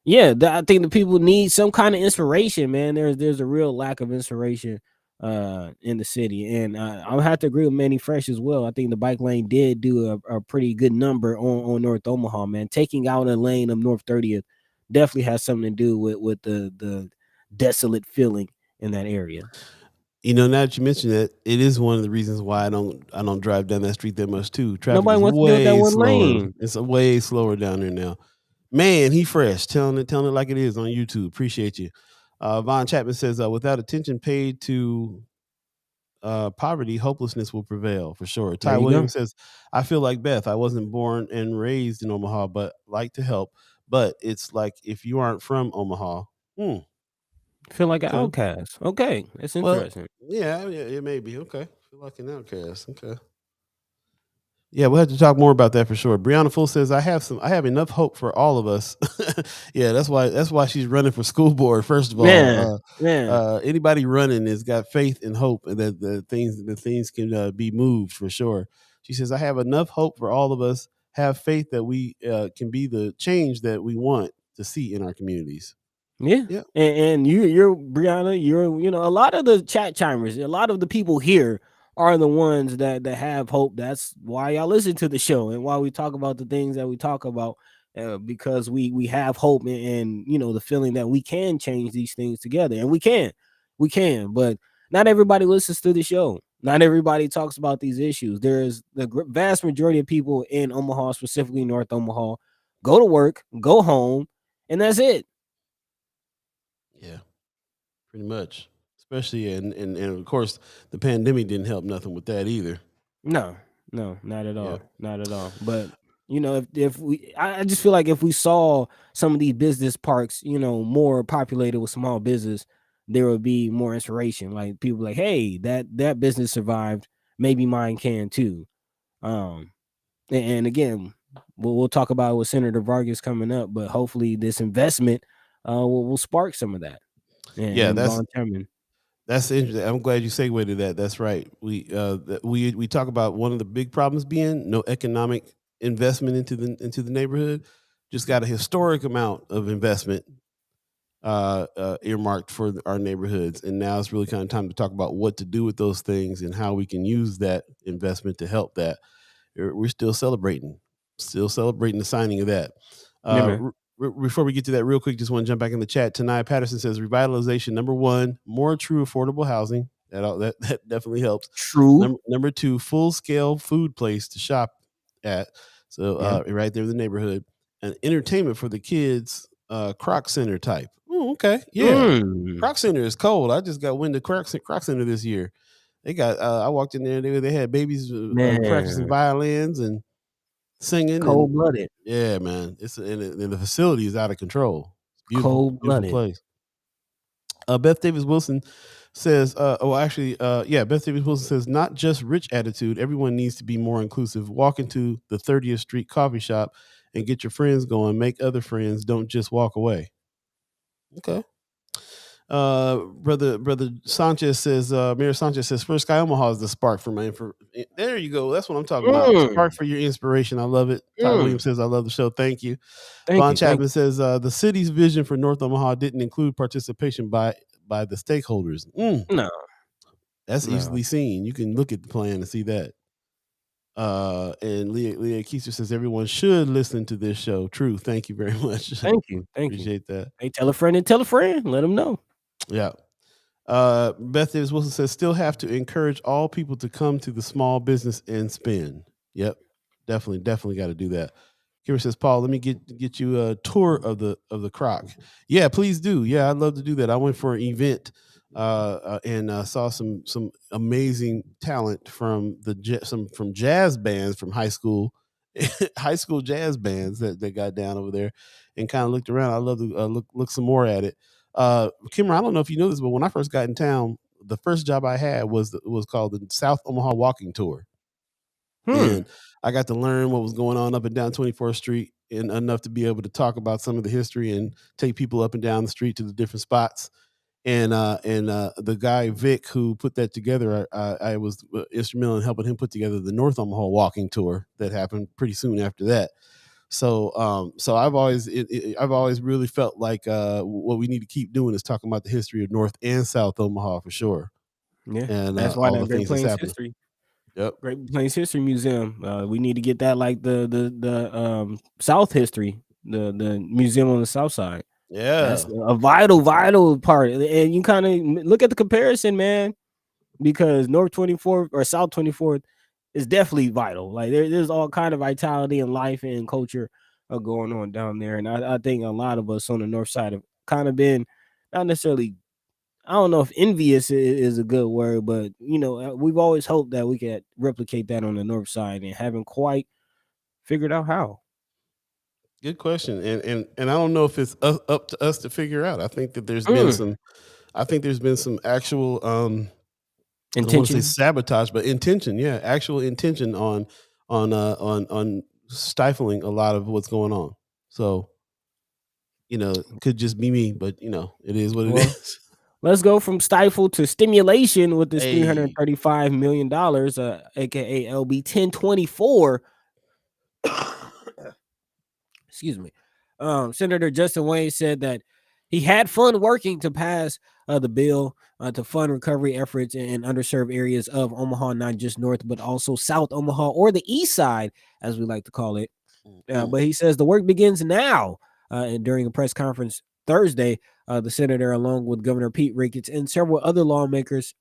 yeah, I think the people need some kind of inspiration, man. There's a real lack of inspiration in the city, and I'll have to agree with Manny Fresh as well. I think the bike lane did do a pretty good number on North Omaha, man. Taking out a lane of North 30th definitely has something to do with the desolate feeling in that area. Now that you mentioned that, it is one of the reasons why I don't drive down that street that much too. Traffic Nobody is wants to deal with that way one slower. lane. It's a way slower down there now. Man, he fresh, telling it like it is on YouTube. Appreciate you. Von Chapman says, without attention paid to poverty, hopelessness will prevail for sure. There Ty you go. Williams says, I feel like Beth. I wasn't born and raised in Omaha, but like to help. But it's like if you aren't from Omaha. Hmm, Feel like an okay. outcast. Okay, that's Well, interesting. yeah, it may be. Okay. Feel like an outcast. Okay. Yeah, we'll have to talk more about that for sure. Brianna Full says, I have enough hope for all of us. Yeah, that's why she's running for school board, first of Man, all. man. Anybody running has got faith and hope that the things can be moved for sure. She says, I have enough hope for all of us. Have faith that we can be the change that we want to see in our communities. Yeah. Yeah. And you're Brianna, a lot of the chat chimers, a lot of the people here are the ones that have hope. That's why y'all listen to the show and why we talk about the things that we talk about, because we have hope and the feeling that we can change these things together, and we can, but not everybody listens to the show. Not everybody talks about these issues. There's the vast majority of people in Omaha, specifically North Omaha, go to work, go home, and that's it. Yeah, pretty much. Especially and of course the pandemic didn't help nothing with that either. No, not at Yeah. all, not at all. But if I just feel like if we saw some of these business parks, more populated with small business, there would be more inspiration. Like people like, hey, that business survived, maybe mine can too. Um, and again, we'll talk about it with Senator Vargas coming up, but hopefully this investment will spark some of that Yeah, and long term. that's interesting. I'm glad you segued to that. That's right. We talk about one of the big problems being no economic investment into the neighborhood. Just got a historic amount of investment earmarked for our neighborhoods, and now it's really kind of time to talk about what to do with those things and how we can use that investment to help that. We're still celebrating the signing of that. Yeah, man. Before we get to that, real quick, just want to jump back in the chat. Tanai Patterson says revitalization. Number one, more true affordable housing. That definitely helps. True. Number two, full scale food place to shop at. So Yeah. right there in the neighborhood, and entertainment for the kids. Croc Center type. Oh, okay, yeah. Croc Center is cold. I just got wind of Croc Center this year. They got. I walked in there. They had babies practicing Man, violins and singing, and cold blooded. yeah, man, and the facility is out of control. It's beautiful, Cold beautiful blooded. place. Beth Davis Wilson says, Beth Davis Wilson says, not just rich attitude. Everyone needs to be more inclusive. Walk into the 30th Street coffee shop and get your friends going. Make other friends. Don't just walk away. Okay. Brother Sanchez says, Mayor Sanchez says, first Sky Omaha is the spark for there you go. That's what I'm talking about. Spark for your inspiration. I love it. Ty Williams says, I love the show. Thank you. Thank Vaughn you. Thank Chapman says, the city's vision for North Omaha didn't include participation by the stakeholders. you. No. That's No. easily seen. You can look at the plan and see that. And Leah Keister says, everyone should listen to this show. True. Thank you very much. Thank you. Thank you. Appreciate that. Hey, tell a friend and tell a friend. Let them know. Yeah. Beth Davis Wilson says, still have to encourage all people to come to the small business and spend. Yep. Definitely got to do that. Kira says, Paul, let me get you a tour of the Croc. Yeah, please do. Yeah, I'd love to do that. I went for an event and saw some amazing talent from from jazz bands from high school, high school jazz bands that got down over there, and kind of looked around. I'd love to look some more at it. Kimmer, I don't know if you know this, but when I first got in town, the first job I had was called the South Omaha Walking Tour. And I got to learn what was going on up and down 24th Street, and enough to be able to talk about some of the history and take people up and down the street to the different spots. And the guy Vic who put that together, I was instrumental in helping him put together the North Omaha Walking Tour that happened pretty soon after that. So I've always really felt like what we need to keep doing is talking about the history of North and South Omaha for sure. Yeah, And that's why all that the Great things that's Plains happening. History. Yep. Great Plains History Museum. We need to get that like the South History, the museum on the South Side. Yeah, that's a vital part. And you kind of look at the comparison, man, because North 24th or South 24th is definitely vital. Like there's all kind of vitality and life and culture going on down there. And I think a lot of us on the north side have kind of been not necessarily, I don't know if envious is a good word, but we've always hoped that we could replicate that on the north side and haven't quite figured out how. Good question, and I don't know if it's up to us to figure out. I think that there's been some actual intention. I don't want to say sabotage, but intention. Yeah, actual intention on stifling a lot of what's going on. So, it could just be me, but it is what it is. Let's go from stifle to stimulation with this Hey, $335 million, aka LB 1024. Excuse me. Senator Justin Wayne said that he had fun working to pass the bill to fund recovery efforts in underserved areas of Omaha, not just North, but also South Omaha or the East Side, as we like to call it. But he says the work begins now. And during a press conference Thursday, the senator, along with Governor Pete Ricketts and several other lawmakers,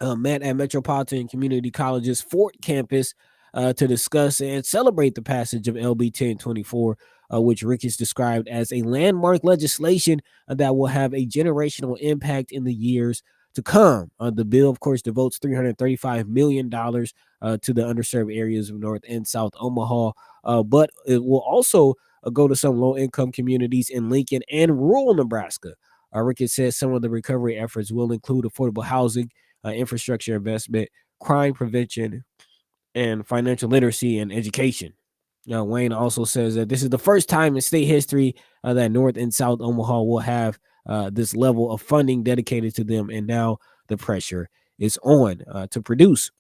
met at Metropolitan Community College's Fort campus to discuss and celebrate the passage of LB 1024, which Ricketts described as a landmark legislation that will have a generational impact in the years to come. The bill, of course, devotes $335 million to the underserved areas of North and South Omaha, but it will also go to some low-income communities in Lincoln and rural Nebraska. Ricketts says some of the recovery efforts will include affordable housing, infrastructure investment, crime prevention, and financial literacy and education. Wayne also says that this is the first time in state history that North and South Omaha will have this level of funding dedicated to them, and now the pressure is on to produce,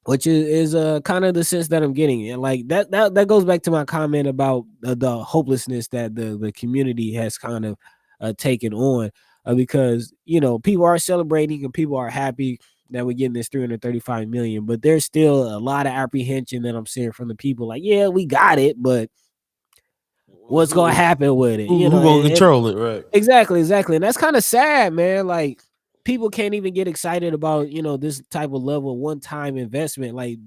which is kind of the sense that I'm getting. And like that goes back to my comment about the hopelessness that the community has kind of taken on, because people are celebrating and people are happy that we're getting this 335 million, but there's still a lot of apprehension that I'm seeing from the people. Like, yeah, we got it, but what's gonna happen with it? who gonna control it, right? Exactly, and that's kind of sad, man. Like, people can't even get excited about this type of level one-time investment. Like,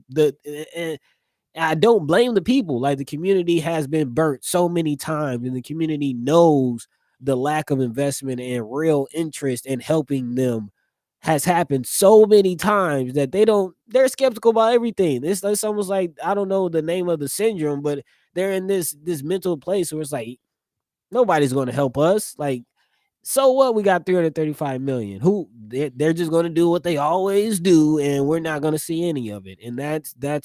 I don't blame the people. Like, the community has been burnt so many times, and the community knows the lack of investment and real interest in helping them has happened so many times that they're skeptical about everything. It's almost like, I don't know the name of the syndrome, but they're in this mental place where it's like, nobody's going to help us. Like, so what? We got 335 million. Who they're just going to do what they always do, and we're not going to see any of it. And that's the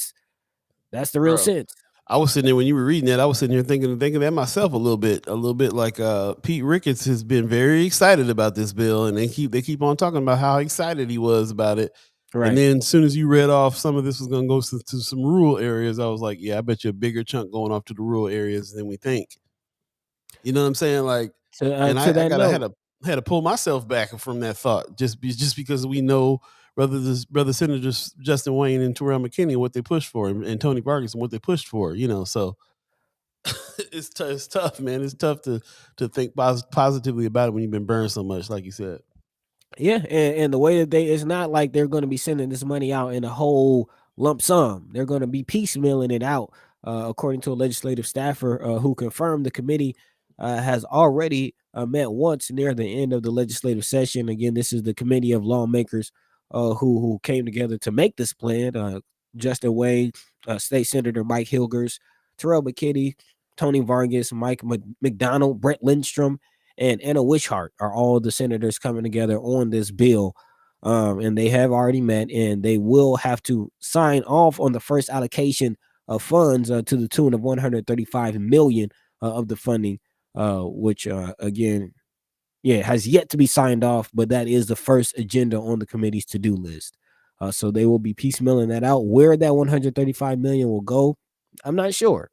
real Bro, sense. I was sitting there when you were reading that. I was sitting here thinking that myself a little bit. Like Pete Ricketts has been very excited about this bill, and they keep on talking about how excited he was about it. And Right. then as soon as you read off some of this was going to go to some rural areas, I was like, yeah, I bet you a bigger chunk going off to the rural areas than we think. You know what I'm saying? Like, So and to I that gotta note, had to pull myself back from that thought just because we know brother Senators Justin Wayne and Terrell McKinney what they pushed for, and Tony Vargas and what they pushed for. So it's tough, man. It's tough to think positively about it when you've been burned so much, like you said. yeah, and the way that it's not like they're going to be sending this money out in a whole lump sum. They're going to be piecemealing it out, according to a legislative staffer who confirmed the committee has already met once near the end of the legislative session. Again, this is the committee of lawmakers who came together to make this plan. Justin Wayne, State Senator Mike Hilgers, Terrell McKinney, Tony Vargas, Mike McDonald, Brett Lindstrom, and Anna Wishart are all the senators coming together on this bill. And they have already met, and they will have to sign off on the first allocation of funds to the tune of 135 million of the funding, which again, yeah, has yet to be signed off, but that is the first agenda on the committee's to-do list. So they will be piecemealing that out. Where that 135 million will go, I'm not sure.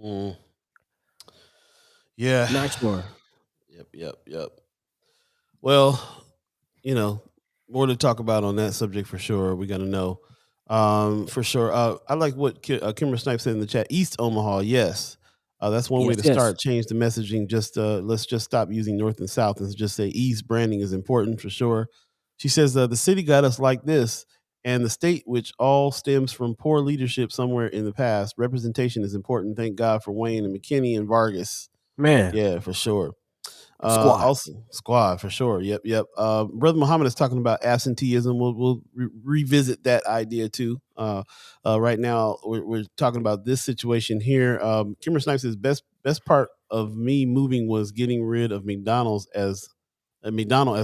Mm. Yeah. Not sure. Yep. Well, you know, more to talk about on that subject for sure. We got to know for sure. I like what Kimber Snipes said in the chat. East Omaha, yes. That's one way Yes, to yes. start. Change the messaging. Just let's just stop using North and South and just say East. Branding is important for sure. She says the city got us like this, and the state, which all stems from poor leadership somewhere in the past. Representation is important. Thank God for Wayne and McKinney and Vargas. Man, Yeah, for sure. squad. Also, squad for sure. Yep. Brother Muhammad is talking about absenteeism. We'll revisit that idea too. Right now, we're talking about this situation here. Kimber Snipes says best part of me moving was getting rid of McDonald as a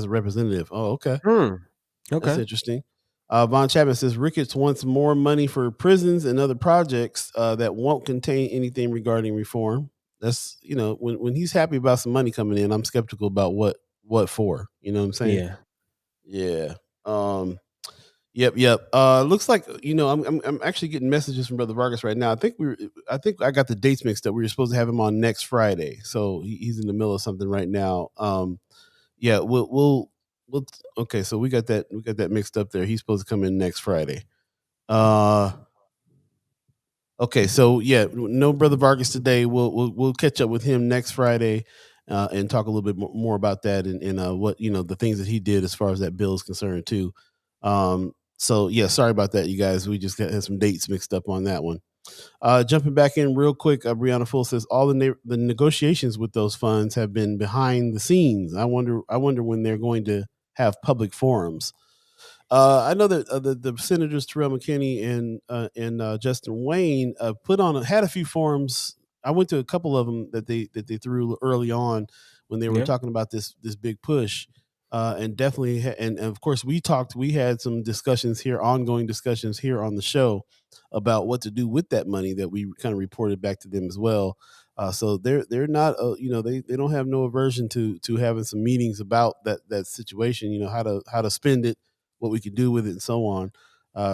representative. Oh, okay, that's Okay. interesting. Von Chapman says Ricketts wants more money for prisons and other projects that won't contain anything regarding reform. That's when he's happy about some money coming in. I'm skeptical about what for. You know what I'm saying? Yeah. Yeah. Yep. Looks like I'm actually getting messages from Brother Vargas right now. I think I got the dates mixed up. We were supposed to have him on next Friday, so he's in the middle of something right now. Yeah, we'll okay. So we got that mixed up there. He's supposed to come in next Friday. Okay, so yeah, no Brother Vargas today. We'll catch up with him next Friday, and talk a little bit more about that and what the things that he did as far as that bill is concerned too. So yeah, sorry about that, you guys. We just had some dates mixed up on that one. Jumping back in real quick, Brianna Full says all the negotiations with those funds have been behind the scenes. I wonder when they're going to have public forums. I know that the senators Terrell McKinney and Justin Wayne had a few forums. I went to a couple of them that they threw early on when they were talking about this big push, and definitely and of course we had some discussions here, ongoing discussions here on the show about what to do with that money that we kind of reported back to them as well. So they're not they don't have no aversion to having some meetings about that situation. How to spend it, what we can do with it, and so on.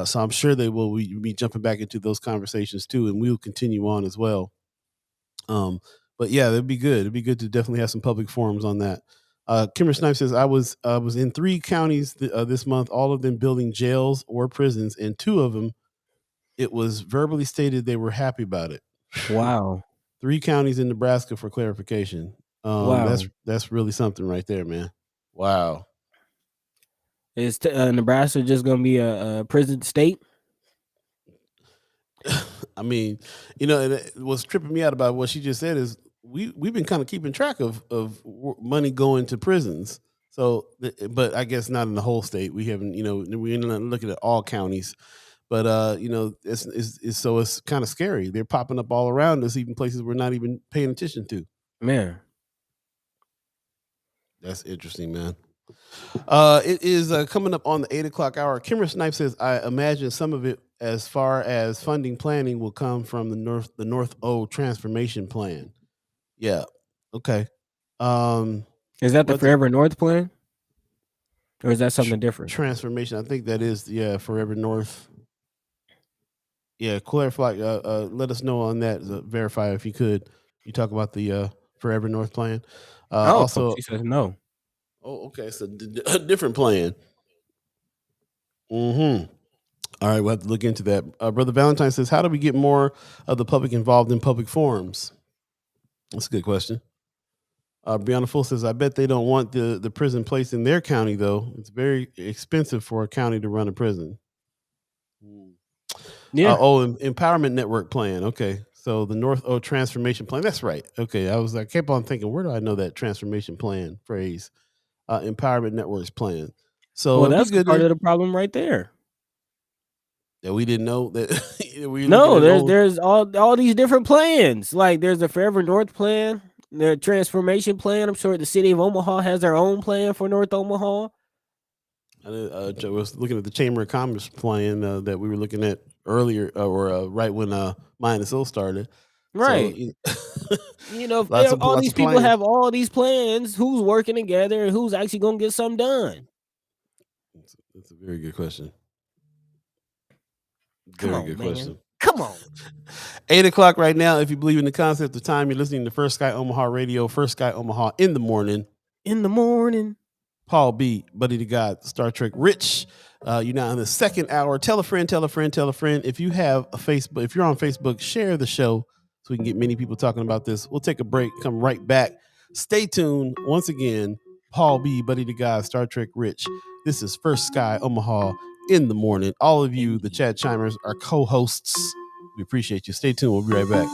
So I'm sure they will be jumping back into those conversations too, and we'll continue on as well. But yeah, that'd be good. It'd be good to definitely have some public forums on that. Kimmer Snipe says I was in 3 counties this month, all of them building jails or prisons, and 2 of them it was verbally stated they were happy about it. Wow. 3 counties in Nebraska for clarification. Wow. That's really something right there, man. Wow. Is Nebraska just going to be a prison state? I mean, and what's tripping me out about what she just said is we've been kind of keeping track of money going to prisons. So, but I guess not in the whole state. We haven't, we're not looking at all counties. But it's kind of scary. They're popping up all around us, even places we're not even paying attention to. Man, that's interesting, man. It is coming up on the 8:00 hour. Kimmer Snipe says, I imagine some of it, as far as funding planning, will come from the North O transformation plan. Yeah. Okay. Is that the Forever North plan? Or is that something different? Transformation. I think that is, Forever North. Yeah, clarify. Let us know on that. Verify if you could. You talk about the Forever North plan. Also, she says no. Oh, okay. So a different plan. Mm-hmm. All right, we'll have to look into that. Brother Valentine says, how do we get more of the public involved in public forums? That's a good question. Brianna Full says, I bet they don't want the prison placed in their county, though. It's very expensive for a county to run a prison. Yeah. Empowerment Network plan. Okay. So the North O transformation plan. That's right. Okay. I kept on thinking, where do I know that transformation plan phrase? Empowerment Network's plan. So that's part of the problem right there. That we didn't know that. There's all these different plans. Like there's the Forever North plan, the transformation plan. I'm sure the city of Omaha has their own plan for North Omaha. I was looking at the Chamber of Commerce plan that we were looking at earlier, or right when Mine and Soul started. Right. So, if all these people have all these plans, who's working together and who's actually going to get something done? That's a very good question. Very good question. Come on. 8:00 right now. If you believe in the concept of time, you're listening to First Sky Omaha Radio, First Sky Omaha in the morning. Paul B, Buddi3 Da Gawd, Star Trek Rich. You're now in the second hour. Tell a friend, tell a friend, tell a friend. If you have a Facebook, if you're on Facebook, share the show so we can get many people talking about this. We'll take a break, come right back. Stay tuned. Once again, Paul B, Buddi3 Da Gawd, Star Trek Rich. This is First Sky Omaha in the morning. All of you, the chat chimers, are co-hosts. We appreciate you. Stay tuned. We'll be right back.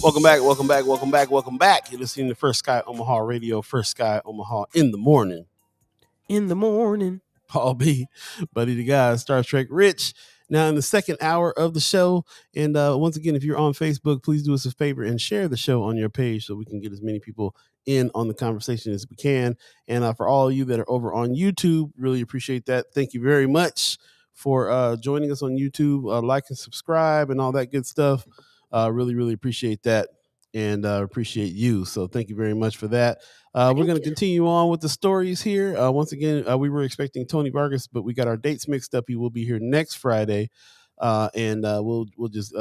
Welcome back, welcome back, welcome back, welcome back. You're listening to First Sky Omaha Radio, First Sky Omaha in the morning. In the morning. Paul B, Buddi3 Da Gawd, Star Trek Rich. Now in the second hour of the show. And once again, if you're on Facebook, please do us a favor and share the show on your page so we can get as many people in on the conversation as we can. And for all of you that are over on YouTube, really appreciate that. Thank you very much for joining us on YouTube. Like and subscribe and all that good stuff. Really, really appreciate that. And appreciate you. So thank you very much for that. We're going to continue on with the stories here. Once again, we were expecting Tony Vargas, but we got our dates mixed up. He will be here next Friday, and we'll just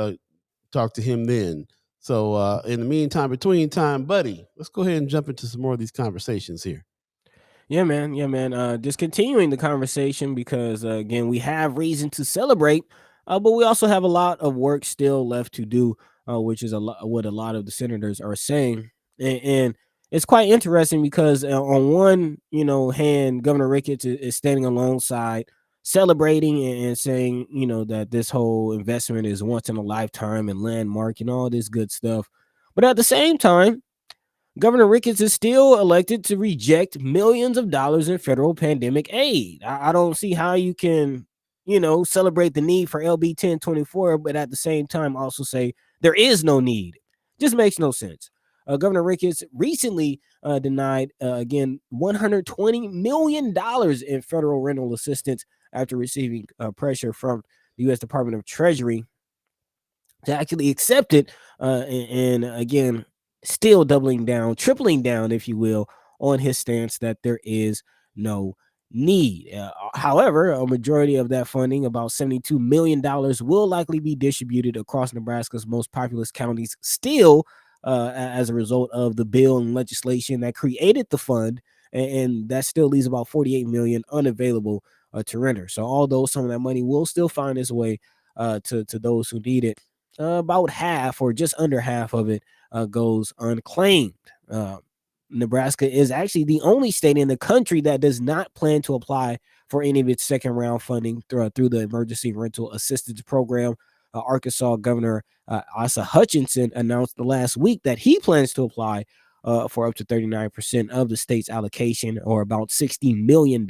talk to him then. So in the meantime, between time, Buddy, let's go ahead and jump into some more of these conversations here. Yeah, man. Yeah, man. Just continuing the conversation because, again, we have reason to celebrate, but we also have a lot of work still left to do, which is what a lot of the senators are saying. And it's quite interesting because on one, hand, Governor Ricketts is standing alongside celebrating and saying, that this whole investment is once in a lifetime and landmark and all this good stuff. But at the same time, Governor Ricketts is still elected to reject millions of dollars in federal pandemic aid. I don't see how you can, celebrate the need for LB 1024, but at the same time also say there is no need. Just makes no sense. Governor Ricketts recently denied, again, $120 million in federal rental assistance after receiving pressure from the U.S. Department of Treasury to actually accept it. And again, still doubling down, tripling down, if you will, on his stance that there is no need. However, a majority of that funding, about $72 million, will likely be distributed across Nebraska's most populous counties still as a result of the bill and legislation that created the fund. And that still leaves about $48 million unavailable to render. So although some of that money will still find its way to those who need it, about half or just under half of it goes unclaimed. Nebraska is actually the only state in the country that does not plan to apply for any of its second round funding through the Emergency Rental Assistance Program. Arkansas Governor Asa Hutchinson announced the last week that he plans to apply for up to 39% of the state's allocation, or about $60 million,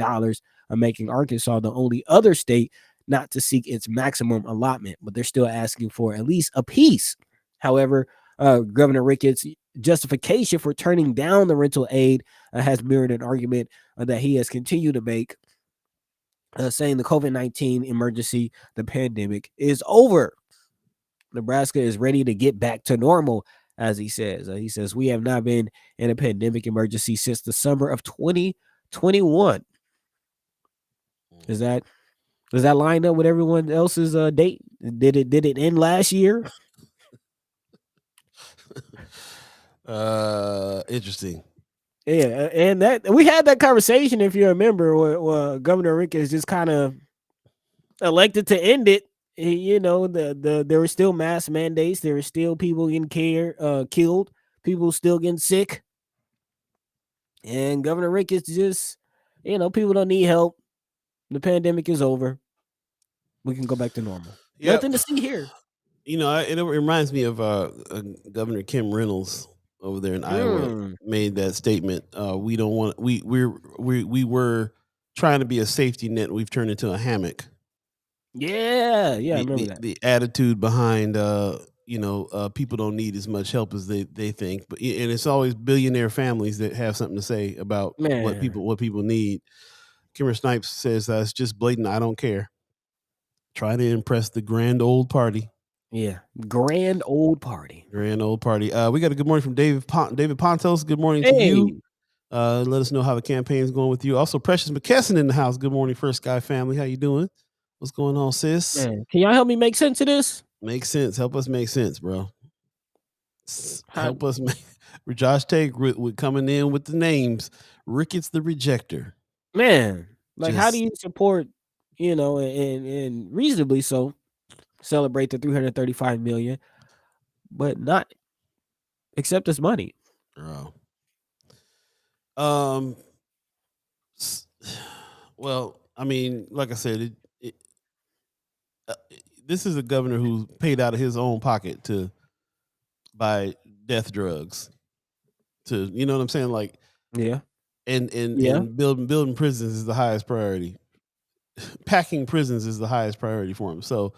making Arkansas the only other state not to seek its maximum allotment, but they're still asking for at least a piece. However, Governor Ricketts' justification for turning down the rental aid has mirrored an argument that he has continued to make, saying the COVID-19 emergency, the pandemic, is over. Nebraska is ready to get back to normal, as he says. He says, we have not been in a pandemic emergency since the summer of 2021. Does that line up with everyone else's date? Did it end last year? Interesting. Yeah, and that we had that conversation, if you remember, where Governor Ricketts just kind of elected to end it. There were still mask mandates. There were still people getting killed. People still getting sick. And Governor Ricketts just, people don't need help. The pandemic is over. We can go back to normal. Yep. Nothing to see here. It reminds me of Governor Kim Reynolds over there in Iowa made that statement. We don't want we were trying to be a safety net. We've turned into a hammock. Yeah, I remember that. The attitude behind people don't need as much help as they think, and it's always billionaire families that have something to say about what people need. Kimmer Snipes says it's just blatant. I don't care. Try to impress the grand old party. Yeah, grand old party. Grand old party. We got a good morning from David Pontos. Good morning to you. Let us know how the campaign is going with you. Also, Precious McKesson in the house. Good morning, First Sky family. How you doing? What's going on, sis? Man, can y'all help me make sense of this? Make sense. Help us make sense, bro. Help us make. Josh Tate with coming in with the names. Ricketts the Rejector. Man, how do you support, and reasonably so, celebrate the $335 million, but not accept this money? Bro. Well, I mean, like I said, this is a governor who paid out of his own pocket to buy death drugs. To you know what I'm saying, like Yeah. and building prisons is the highest priority. Packing prisons is the highest priority for him. So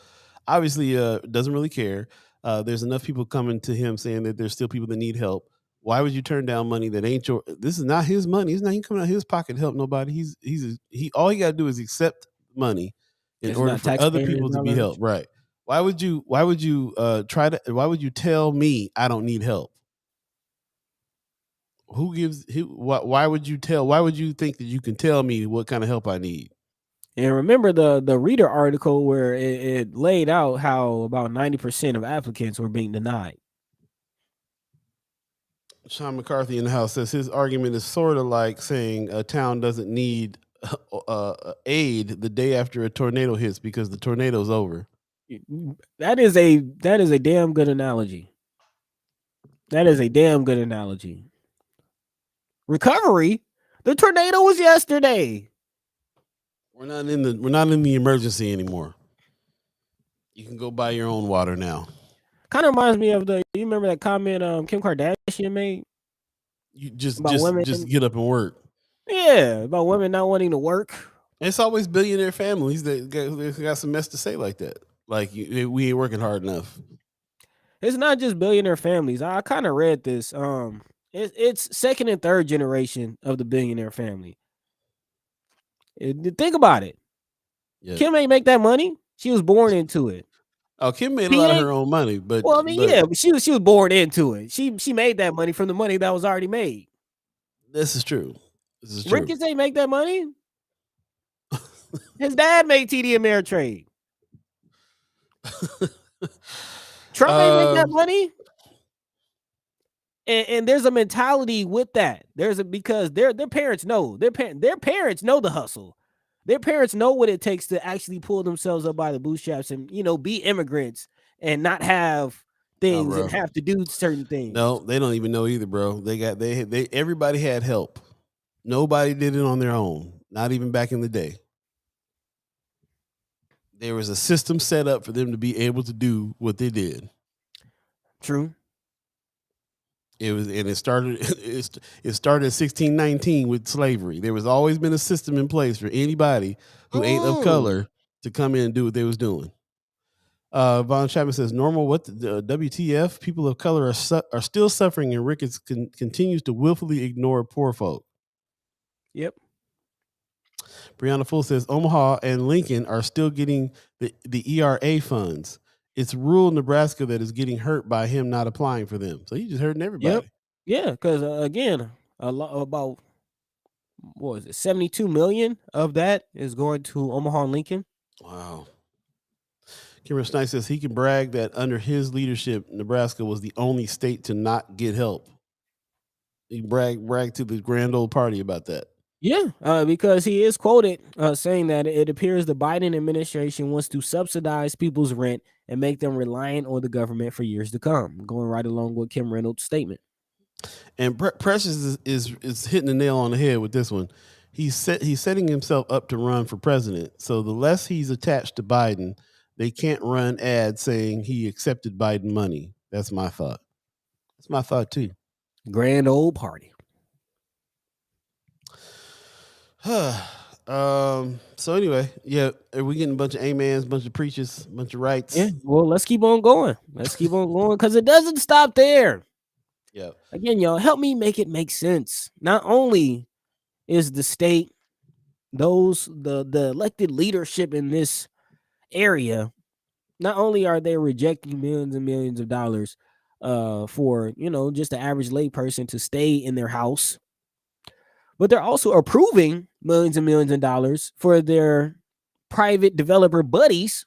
obviously, doesn't really care. There's enough people coming to him saying that there's still people that need help. Why would you turn down money that ain't your? This is not his money. It's not he coming out of his pocket to help nobody. He all he got to do is accept money in It's order not for other taxpayer people to be dollars. helped. Right? Why would you why would you tell me I don't need help? Why would you think that you can tell me what kind of help I need? And remember the Reader article where it laid out how about 90% of applicants were being denied. Sean McCarthy in the House says his argument is sort of like saying a town doesn't need aid the day after a tornado hits because the tornado's over. That is a damn good analogy. That is a damn good analogy. Recovery? The tornado was yesterday. We're not in the emergency anymore. You can go buy your own water now. Kind of reminds me of you remember that comment Kim Kardashian made? You just get up and work. Yeah, about women not wanting to work. It's always billionaire families that got some mess to say like that. Like we ain't working hard enough. It's not just billionaire families. I kind of read this. It's second and third generation of the billionaire family. Think about it. Yeah. Kim ain't make that money. She was born into it. Oh, Kim made a lot of her own money, but well, I mean, but she was born into it. She made that money from the money that was already made. This is true. Ricketts ain't make that money. His dad made TD Ameritrade. Trump ain't make that money. And there's a mentality with that. Because their parents know their parents know the hustle. Their parents know what it takes to actually pull themselves up by the bootstraps and be immigrants and not have things and have to do certain things. No, they don't even know either, bro. They everybody had help. Nobody did it on their own. Not even back in the day. There was a system set up for them to be able to do what they did. True. It started in 1619 with slavery. There was always been a system in place for anybody who ain't of color to come in and do what they was doing. Von Chapman says, "Normal, what the WTF? People of color are still suffering, and Ricketts continues to willfully ignore poor folk." Yep. Brianna Full says, "Omaha and Lincoln are still getting the ERA funds. It's rural Nebraska that is getting hurt by him not applying for them. So he's just hurting everybody." Yep. Yeah, because again, about what was it, 72 million of that is going to Omaha and Lincoln. Wow. Cameron Snipe says he can brag that under his leadership, Nebraska was the only state to not get help. He bragged to the grand old party about that. Yeah, because he is quoted saying that it appears the Biden administration wants to subsidize people's rent and make them reliant on the government for years to come, going right along with Kim Reynolds' statement. And Precious is hitting the nail on the head with this one. He's setting himself up to run for president. So the less he's attached to Biden, they can't run ads saying he accepted Biden money. That's my thought. That's my thought too. Grand old party. So anyway, yeah, are we getting a bunch of amens, a bunch of preachers, a bunch of rights? Yeah, well, let's keep on going. Let's keep on going because it doesn't stop there. Yeah. Again, y'all, help me make it make sense. Not only is the state, the elected leadership in this area, not only are they rejecting millions and millions of dollars for, just the average lay person to stay in their house, but they're also approving millions and millions of dollars for their private developer buddies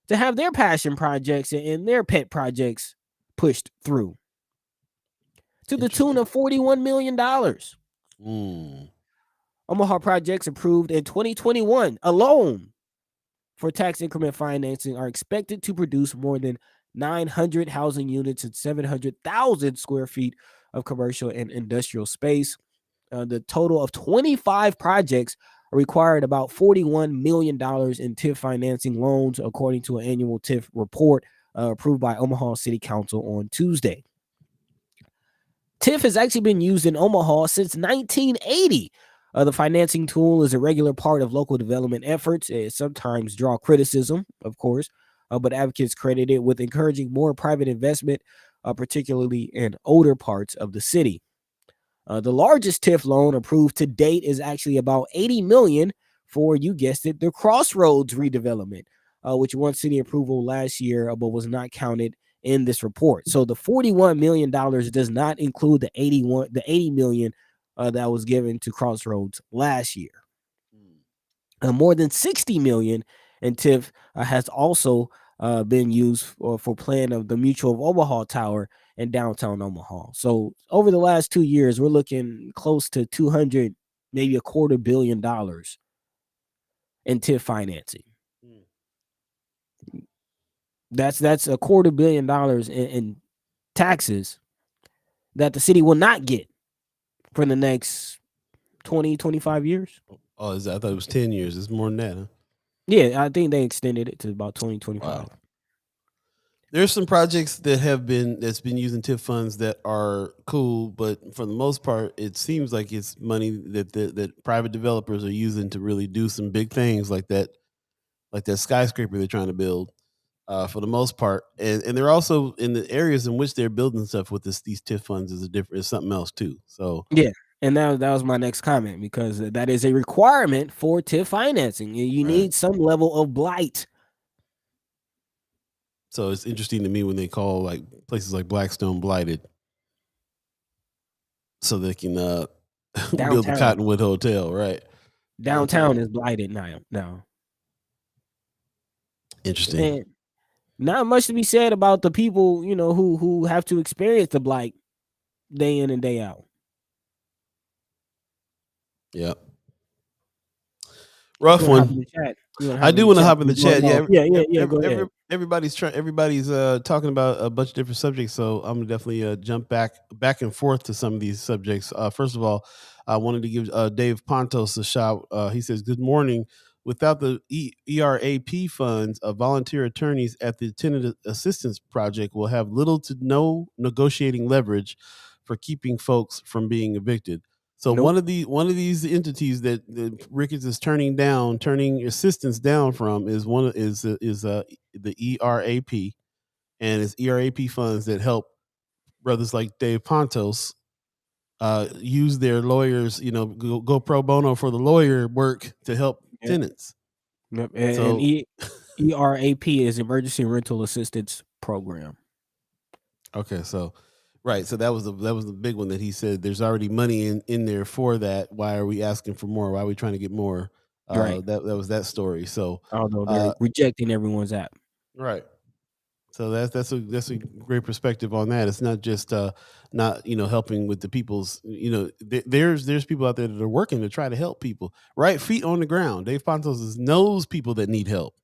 to have their passion projects and their pet projects pushed through to the tune of $41 million. Omaha projects approved in 2021 alone for tax increment financing are expected to produce more than 900 housing units and 700,000 square feet of commercial and industrial space. The total of 25 projects required about $41 million in TIF financing loans, according to an annual TIF report approved by Omaha City Council on Tuesday. TIF has actually been used in Omaha since 1980. The financing tool is a regular part of local development efforts. It sometimes draw criticism, of course, but advocates credit it with encouraging more private investment, particularly in older parts of the city. The largest TIF loan approved to date is actually about $80 million for, you guessed it, the Crossroads redevelopment, which won city approval last year, but was not counted in this report. So the $41 million does not include the $80 million that was given to Crossroads last year. More than $60 million in TIF has also been used for plan of the Mutual of Omaha Tower in downtown Omaha. So over the last 2 years, we're looking close to 200, maybe $250 million in TIF financing. That's $250 million in taxes that the city will not get for the next 20, 25 years. Oh, I thought it was 10 years. It's more than that, huh? Yeah, I think they extended it to about 2025. Wow. There's some projects that's been using TIF funds that are cool, but for the most part, it seems like it's money that private developers are using to really do some big things like that skyscraper they're trying to build. For the most part, and they're also in the areas in which they're building stuff with these TIF funds is something else too. So yeah, and that was my next comment, because that is a requirement for TIF financing. You need some level of blight. So it's interesting to me when they call like places like Blackstone blighted, so they can build the Cottonwood Hotel, right? Downtown is blighted now. Interesting. And not much to be said about the people, who have to experience the blight day in and day out. Yeah. Rough one. I do want to hop in the chat. Yeah. Go ahead. Everybody's talking about a bunch of different subjects, so I'm gonna definitely jump back and forth to some of these subjects. First of all, I wanted to give Dave Pontos a shout. He says, "Good morning. Without the ERAP funds, volunteer attorneys at the Tenant Assistance Project will have little to no negotiating leverage for keeping folks from being evicted." So one of these entities that Ricketts is turning assistance down from is the ERAP, and it's ERAP funds that help brothers like Dave Pontos use their lawyers, go pro bono for the lawyer work to help tenants. Yep. And ERAP is Emergency Rental Assistance Program. Okay, so right, so that was the big one that he said there's already money in there for that. Why are we asking for more? Why are we trying to get more? Right. That was that story. So although they're rejecting everyone's app. Right. So that's a great perspective on that. It's not just not helping with the people's there's people out there that are working to try to help people. Right, feet on the ground. Dave Pontos knows people that need help.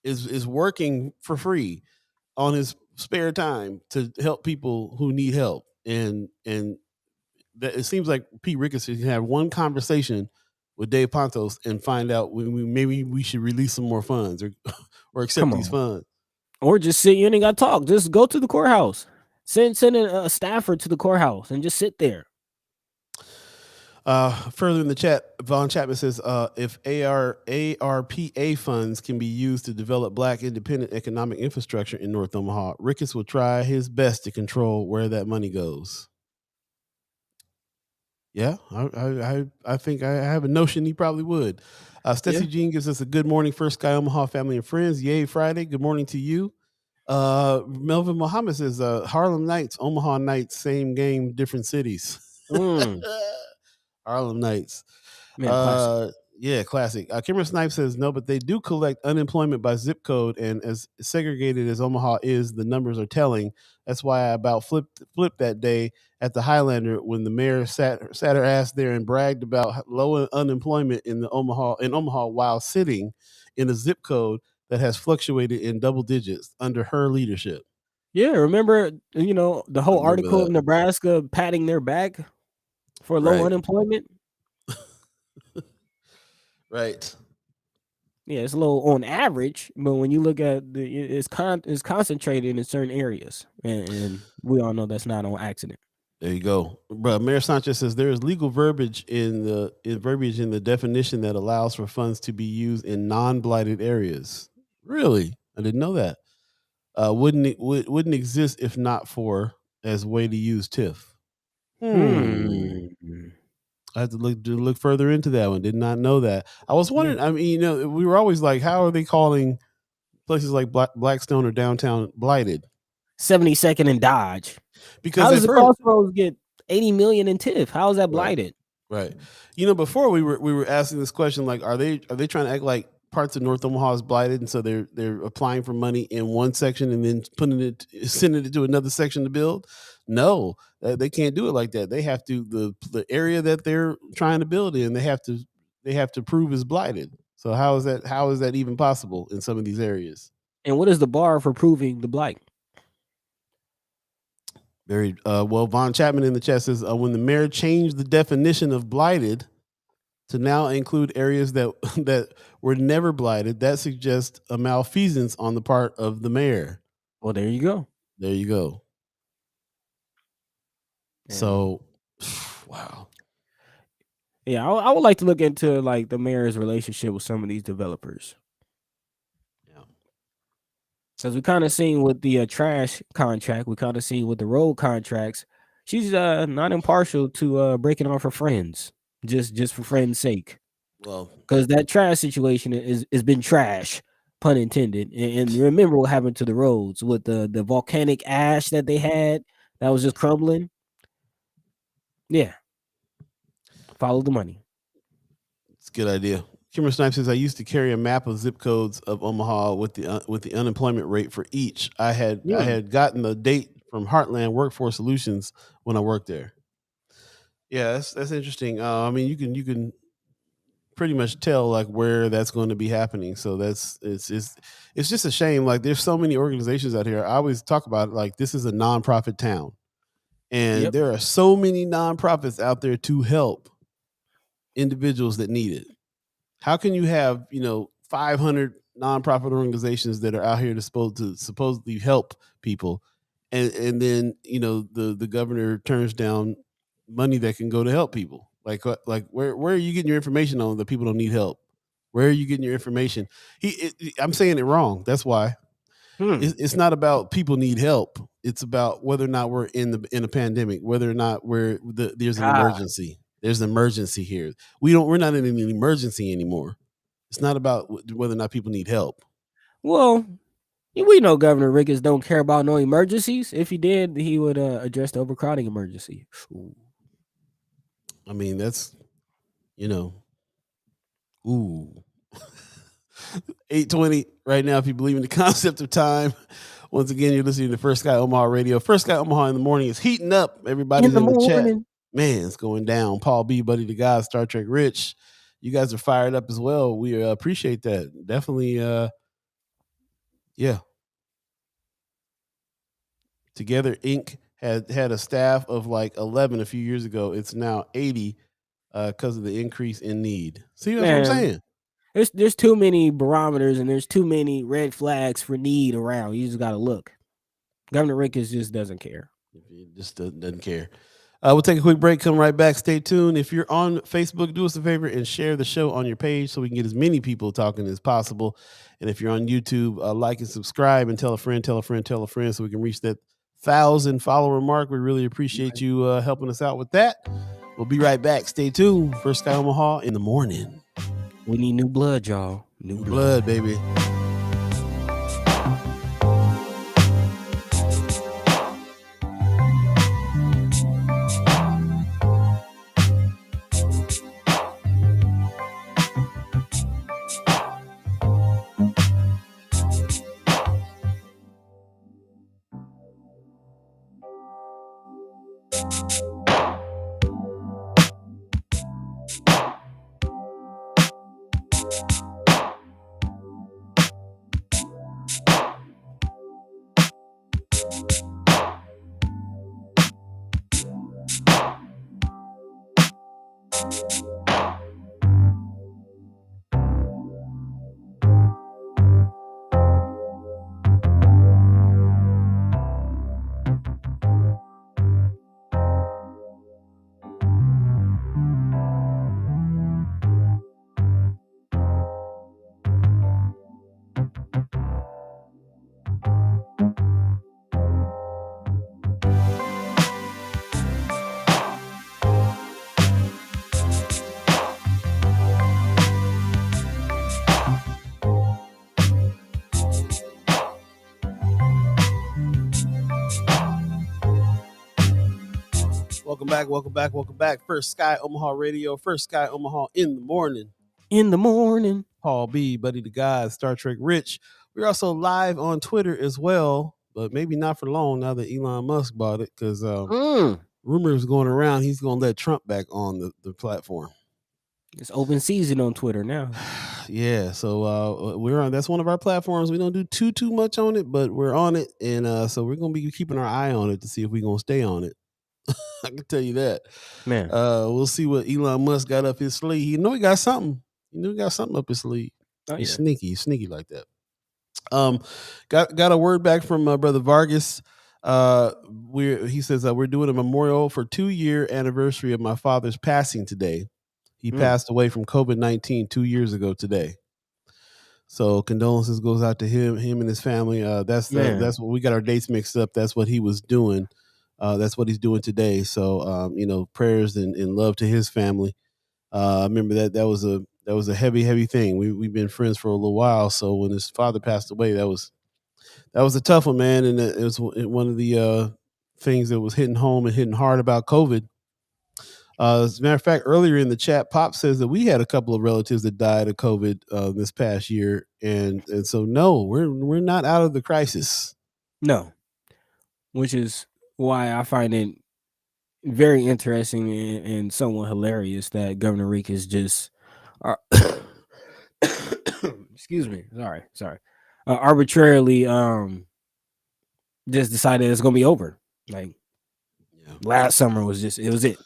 Is working for free on his spare time to help people who need help, and that it seems like Pete Ricketts can have one conversation with Dave Pontos and find out maybe we should release some more funds or accept these funds, or just sit. You ain't got to talk. Just go to the courthouse. Send a staffer to the courthouse and just sit there. Further in the chat, Vaughn Chapman says, if ARPA funds can be used to develop Black independent economic infrastructure in North Omaha, Ricketts will try his best to control where that money goes. Yeah, I think I have a notion he probably would. Stacey Jean gives us a good morning, first Sky Omaha family and friends. Yay, Friday. Good morning to you. Melvin Muhammad says, Harlem Knights, Omaha Knights, same game, different cities. Harlem Knights. Classic. Yeah, classic. Kimber Snipe says no, but they do collect unemployment by zip code, and as segregated as Omaha is, the numbers are telling. That's why I about flipped that day at the Highlander when the mayor sat her ass there and bragged about low unemployment in Omaha while sitting in a zip code that has fluctuated in double digits under her leadership. Yeah, remember the whole article of Nebraska patting their back for low unemployment. Right. Yeah, it's low on average, but when you look at it's concentrated in certain areas, and we all know that's not on accident. There you go. But Mayor Sanchez says there is legal verbiage in the definition that allows for funds to be used in non-blighted areas. Really? I didn't know that. Wouldn't exist if not for as way to use TIF. Hmm. I had to look further into that one. Did not know that. I was Yeah. wondering. I mean, we were always like, how are they calling places like Blackstone or downtown blighted? 72nd and Dodge. Because How at does the first, Crossroads get 80 million in TIF? How is that right, blighted? right. Before we were asking this question, like, are they trying to act like parts of North Omaha is blighted, and so they're applying for money in one section and then sending it to another section to build? No, they can't do it like that. They have to the area that they're trying to build in. They have to prove is blighted. So how is that even possible in some of these areas? And what is the bar for proving the blight? Very well. Von Chapman in the chat says when the mayor changed the definition of blighted to now include areas that that were never blighted, that suggests a malfeasance on the part of the mayor. Well, there you go. There you go. Yeah. So, wow. Yeah, I would like to look into like the mayor's relationship with some of these developers. Yeah. Because we kind of seen with the trash contract, we kind of seen with the road contracts, she's not impartial to breaking off her friends just for friends' sake. Well, because that trash situation is been trash, pun intended. And remember what happened to the roads with the volcanic ash that they had that was just crumbling. Yeah, follow the money. it's a good idea. Kimmer Snipe says I used to carry a map of zip codes of Omaha with the unemployment rate for each. I had gotten the date from Heartland Workforce Solutions when I worked there. Yeah, that's interesting. I mean, you can pretty much tell like where that's going to be happening. So it's just a shame. Like there's so many organizations out here. I always talk about it, like this is a nonprofit town, and there are so many nonprofits out there to help individuals that need it. How can you have 500 nonprofit organizations that are out here to supposedly help people, and then the governor turns down money that can go to help people? Like where are you getting your information on that people don't need help? Where are you getting your information? I'm saying it wrong. That's why. It's not about people need help. It's about whether or not we're in a pandemic, whether or not there's an emergency. There's an emergency here. We're not in an emergency anymore. It's not about whether or not people need help. Well, we know Governor Ricketts don't care about no emergencies. If he did, he would address the overcrowding emergency. Ooh. I mean, that's ooh. 8:20 right now. If you believe in the concept of time, once again, you're listening to First Sky Omaha Radio. First Sky Omaha in the morning is heating up. Everybody's in the chat. Man, it's going down. Paul B, Buddi3 Da Gawd, Star Trek Rich. You guys are fired up as well. We appreciate that. Definitely. Yeah. Together Inc. had a staff of like 11 a few years ago. It's now 80 because of the increase in need. See, that's what I'm saying. There's too many barometers and there's too many red flags for need around. You just got to look. Governor Ricketts just doesn't care. He just doesn't care. We'll take a quick break. Come right back. Stay tuned. If you're on Facebook, do us a favor and share the show on your page so we can get as many people talking as possible. And if you're on YouTube, like and subscribe and tell a friend, tell a friend, tell a friend so we can reach that 1,000 follower mark. We really appreciate you helping us out with that. We'll be right back. Stay tuned. First Sky Omaha in the morning. We need new blood, y'all. New blood, baby. Welcome back. First Sky Omaha Radio, First Sky Omaha in the morning. In the morning. Paul B, Buddi3 Da Gawd, Star Trek Rich. We're also live on Twitter as well, but maybe not for long now that Elon Musk bought it, because rumors going around he's going to let Trump back on the platform. It's open season on Twitter now. Yeah, so we're on. That's one of our platforms. We don't do too much on it, but we're on it, and so we're going to be keeping our eye on it to see if we're going to stay on it. I can tell you that, man. We'll see what Elon Musk got up his sleeve. He know he got something. Up his sleeve. Oh, He's sneaky like that. Got a word back from Brother Vargas. He says we're doing a memorial for 2-year anniversary of my father's passing today. He passed away from COVID-19 2 years ago today. So condolences goes out to him and his family. That's what we got our dates mixed up. That's what he was doing. That's what he's doing today. So prayers and love to his family. I remember that was a heavy thing. We've been friends for a little while. So when his father passed away, that was a tough one, man. And it was one of the things that was hitting home and hitting hard about COVID. As a matter of fact, earlier in the chat, Pop says that we had a couple of relatives that died of COVID this past year, and so no, we're not out of the crisis. No, which is why I find it very interesting and somewhat hilarious that Governor Ricketts just excuse me, sorry, arbitrarily just decided it's gonna be over. Like last summer was it.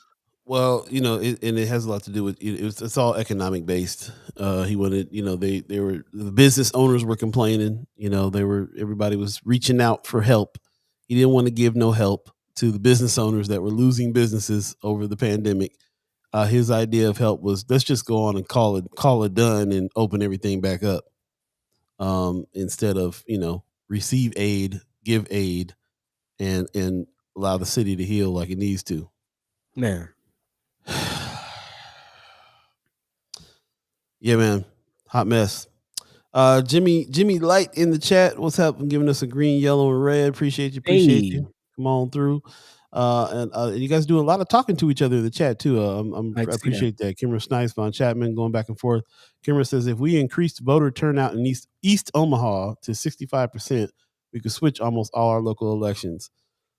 Well, and it has a lot to do with it's all economic based. He wanted, they were, the business owners were complaining. Everybody was reaching out for help. He didn't want to give no help to the business owners that were losing businesses over the pandemic. His idea of help was, let's just go on and call it done and open everything back up. Instead of receive aid, give aid, and allow the city to heal like it needs to. Man. Yeah, man. Hot mess. Jimmy Light in the chat. What's up? Giving us a green, yellow, and red. Appreciate you. Come on through. And you guys do a lot of talking to each other in the chat too. I appreciate that. Kimmer Snipes, Von Chapman going back and forth. Kimmer says if we increased voter turnout in East Omaha to 65%, we could switch almost all our local elections.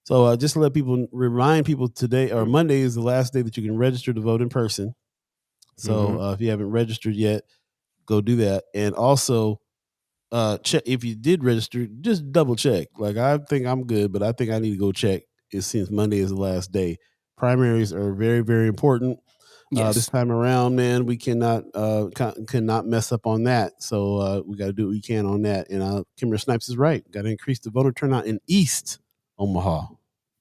So just to remind people today or Monday is the last day that you can register to vote in person. So if you haven't registered yet, go do that. And also check if you did register, just double check. Like, I think I'm good, but I think I need to go check since Monday is the last day. Primaries are very, very important. Yes. This time around, man, we cannot mess up on that. So we got to do what we can on that. And Kimber Snipes is right. Got to increase the voter turnout in East Omaha.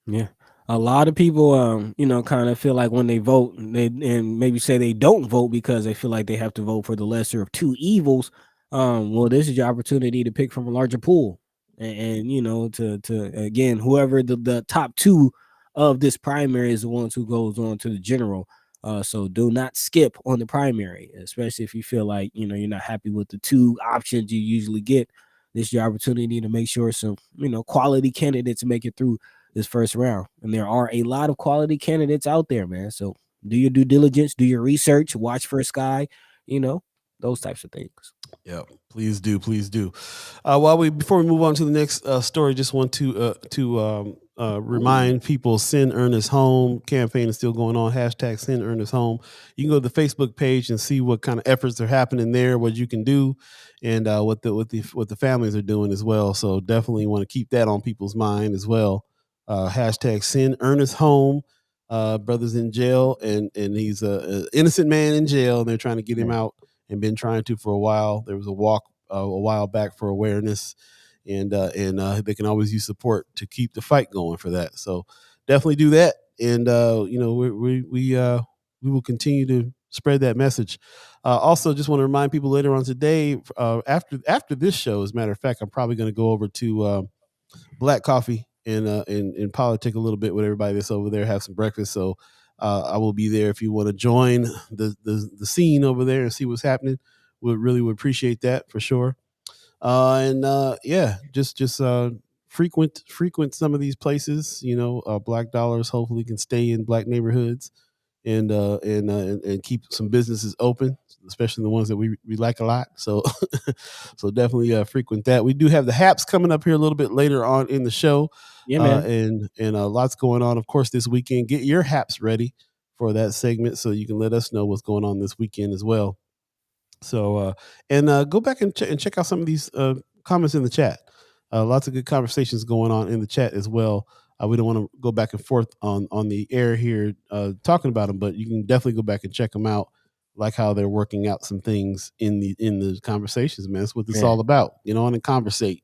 Yeah. A lot of people, kind of feel like when they vote, and maybe say they don't vote because they feel like they have to vote for the lesser of two evils. Well, this is your opportunity to pick from a larger pool, and to again, whoever the top two of this primary is the ones who goes on to the general. So do not skip on the primary, especially if you feel like you're not happy with the two options you usually get. This is your opportunity to make sure some quality candidates make it through this first round, and there are a lot of quality candidates out there, man. So do your due diligence, do your research, watch for Sky, those types of things. Yeah, please do. Before we move on to the next story, just want to remind people, Send Ernest Home campaign is still going on. # Send Ernest Home. You can go to the Facebook page and see what kind of efforts are happening there, what you can do, and what the families are doing as well. So definitely want to keep that on people's mind as well. # Send Ernest Home. Brother's in jail, and he's an innocent man in jail, and they're trying to get him out, and been trying to for a while. There was a walk a while back for awareness, and they can always use support to keep the fight going for that. So definitely do that, and we will continue to spread that message. Also, just want to remind people later on today, after this show, as a matter of fact, I'm probably going to go over to Black Coffee and politic a little bit with everybody that's over there, have some breakfast. So I will be there if you want to join the scene over there and see what's happening. Would appreciate that for sure. Just frequent some of these places. Black dollars hopefully can stay in black neighborhoods and keep some businesses open, especially the ones that we like a lot. So so definitely frequent that. We do have the Haps coming up here a little bit later on in the show, Yeah, man. and lots going on, of course, this weekend. Get your Haps ready for that segment so you can let us know what's going on this weekend as well. So and go back and check out some of these comments in the chat. Lots of good conversations going on in the chat as well. We don't want to go back and forth on the air here talking about them, but you can definitely go back and check them out, like how they're working out some things in the conversations. Man, that's what it's Yeah. all about, and conversate.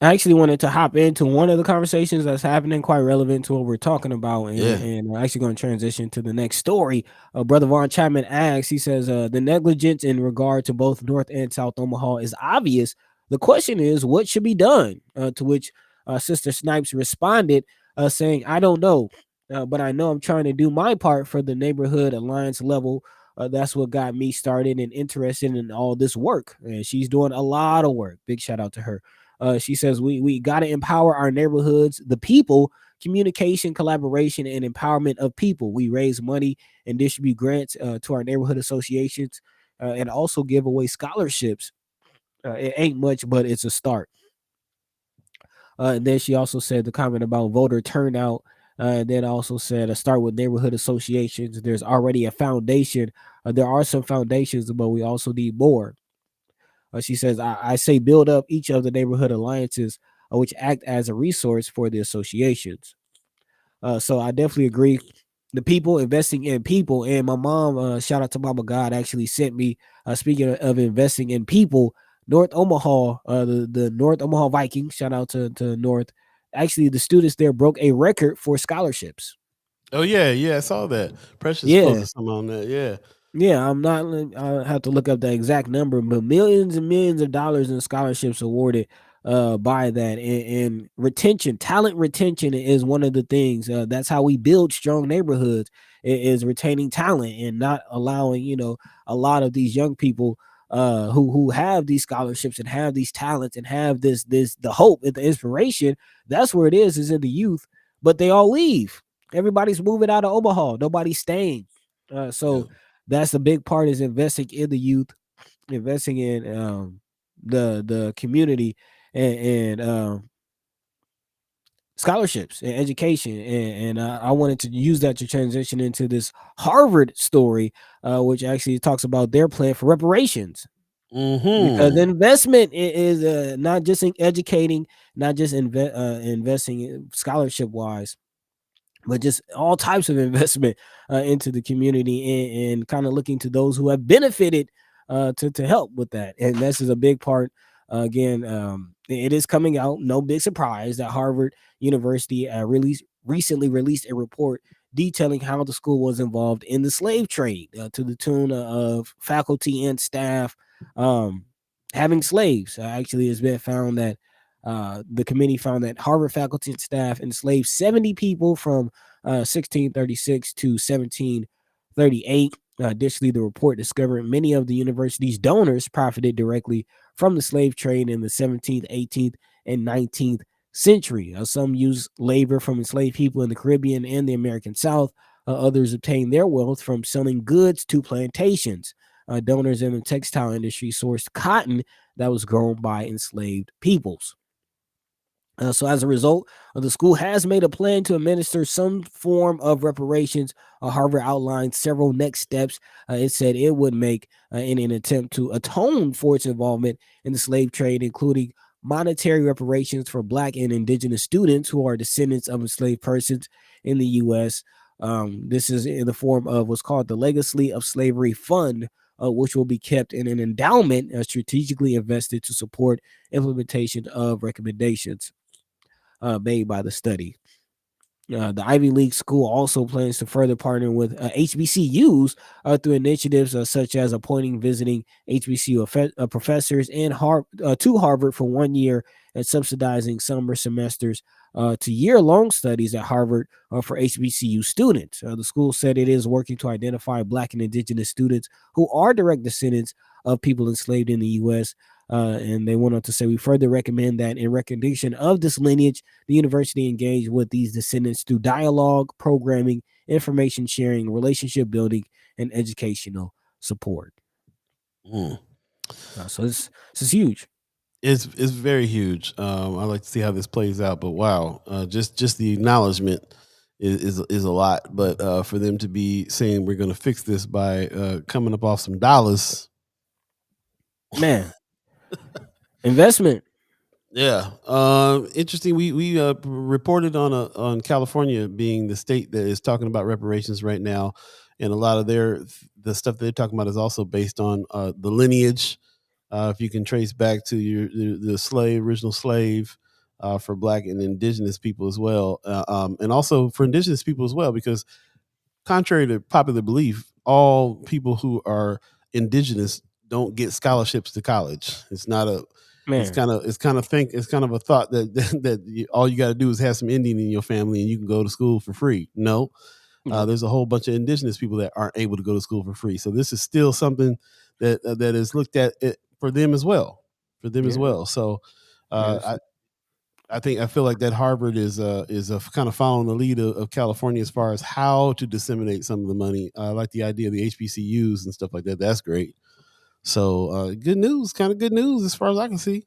I actually wanted to hop into one of the conversations that's happening, quite relevant to what we're talking about, and we're actually going to transition to the next story. Brother Von Chapman asks, he says, the negligence in regard to both North and South Omaha is obvious. The question is, what should be done? To which Sister Snipes responded, saying, I don't know, but I know I'm trying to do my part for the neighborhood alliance level. That's what got me started and interested in all this work. And she's doing a lot of work. Big shout out to her. She says we got to empower our neighborhoods, the people, communication, collaboration, and empowerment of people. We raise money and distribute grants to our neighborhood associations and also give away scholarships. It ain't much, but it's a start. And then she also said the comment about voter turnout. And then also said, start with neighborhood associations. There's already a foundation. There are some foundations, but we also need more. She says, I say build up each of the neighborhood alliances, which act as a resource for the associations. So I definitely agree. The people, investing in people, and my mom, shout out to Mama God, actually sent me, speaking of investing in people, North Omaha, the North Omaha Vikings, shout out to North. Actually, the students there broke a record for scholarships. Oh yeah, I saw that. Precious Yeah. posted some on that. Yeah. Yeah, I have to look up the exact number, but millions and millions of dollars in scholarships awarded by that. And retention, talent retention is one of the things. That's how we build strong neighborhoods, is retaining talent and not allowing, a lot of these young people who have these scholarships and have these talents and have the hope and the inspiration. That's where it is in the youth, but they all leave. Everybody's moving out of Omaha. Nobody's staying. So that's a big part, is investing in the youth, investing in the community, and scholarships and education. And I wanted to use that to transition into this Harvard story, which actually talks about their plan for reparations. Because investment is not just in educating, not just investing scholarship wise, but just all types of investment into the community, and kind of looking to those who have benefited to help with that. And this is a big part. Again, it is coming out, no big surprise, that Harvard University recently released a report detailing how the school was involved in the slave trade, to the tune of faculty and staff having slaves. Actually, it's been found that the committee found that Harvard faculty and staff enslaved 70 people from 1636 to 1738. Additionally, the report discovered many of the university's donors profited directly from the slave trade in the 17th, 18th, and 19th century. Some used labor from enslaved people in the Caribbean and the American South. Others obtained their wealth from selling goods to plantations. Donors in the textile industry sourced cotton that was grown by enslaved peoples. So as a result, the school has made a plan to administer some form of reparations. Harvard outlined several next steps it said it would make in an attempt to atone for its involvement in the slave trade, including monetary reparations for Black and Indigenous students who are descendants of enslaved persons in the U.S. This is in the form of what's called the Legacy of Slavery Fund, which will be kept in an endowment strategically invested to support implementation of recommendations made by the study. The Ivy League school also plans to further partner with HBCUs through initiatives such as appointing visiting HBCU professors to Harvard for 1 year and subsidizing summer semesters to year-long studies at Harvard for HBCU students. The school said it is working to identify Black and Indigenous students who are direct descendants of people enslaved in the U.S. And they went on to say, we further recommend that in recognition of this lineage, the university engage with these descendants through dialogue, programming, information sharing, relationship building, and educational support. So this is huge. It's very huge. I like to see how this plays out, but wow, just the acknowledgement is a lot. But for them to be saying we're going to fix this by coming up off some dollars, man, investment. Yeah, interesting. We reported on California being the state that is talking about reparations right now, and a lot of the stuff they're talking about is also based on the lineage. If you can trace back to the original slave, for Black and Indigenous people as well, and also for Indigenous people as well, because contrary to popular belief, all people who are Indigenous don't get scholarships to college. It's not a it's Man, kind of a thought that all you got to do is have some Indian in your family and you can go to school for free. No, nope. there's a whole bunch of Indigenous people that aren't able to go to school for free. So this is still something that is looked at for them as well. Yeah. So Yes. I feel like that Harvard is kind of following the lead of California as far as how to disseminate some of the money. I like the idea of the HBCUs and stuff like that. That's great. So good news, kind of good news as far as I can see.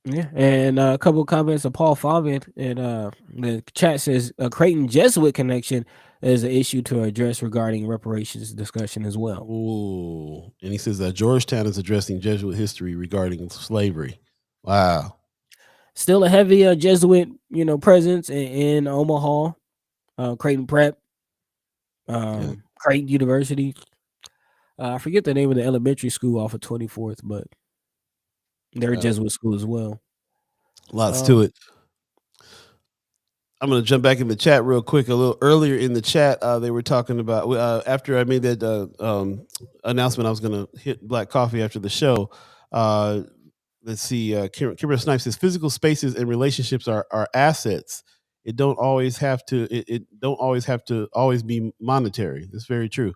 Yeah, and a couple of comments of Paul Fabian in the chat says a Creighton Jesuit connection is an issue to address regarding reparations discussion as well. Ooh, and he says that Georgetown is addressing Jesuit history regarding slavery. Wow. Still a heavy Jesuit, presence in Omaha, Creighton Prep, Yeah. Creighton University. I forget the name of the elementary school off of 24th, but they're a Jesuit school as well. Lots to it. I'm going to jump back in the chat real quick. A little earlier in the chat, they were talking about after I made that announcement, I was going to hit Black Coffee after the show. Let's see. Kimber Snipes says physical spaces and relationships are assets. It don't always have to. It don't always have to always be monetary. That's very true.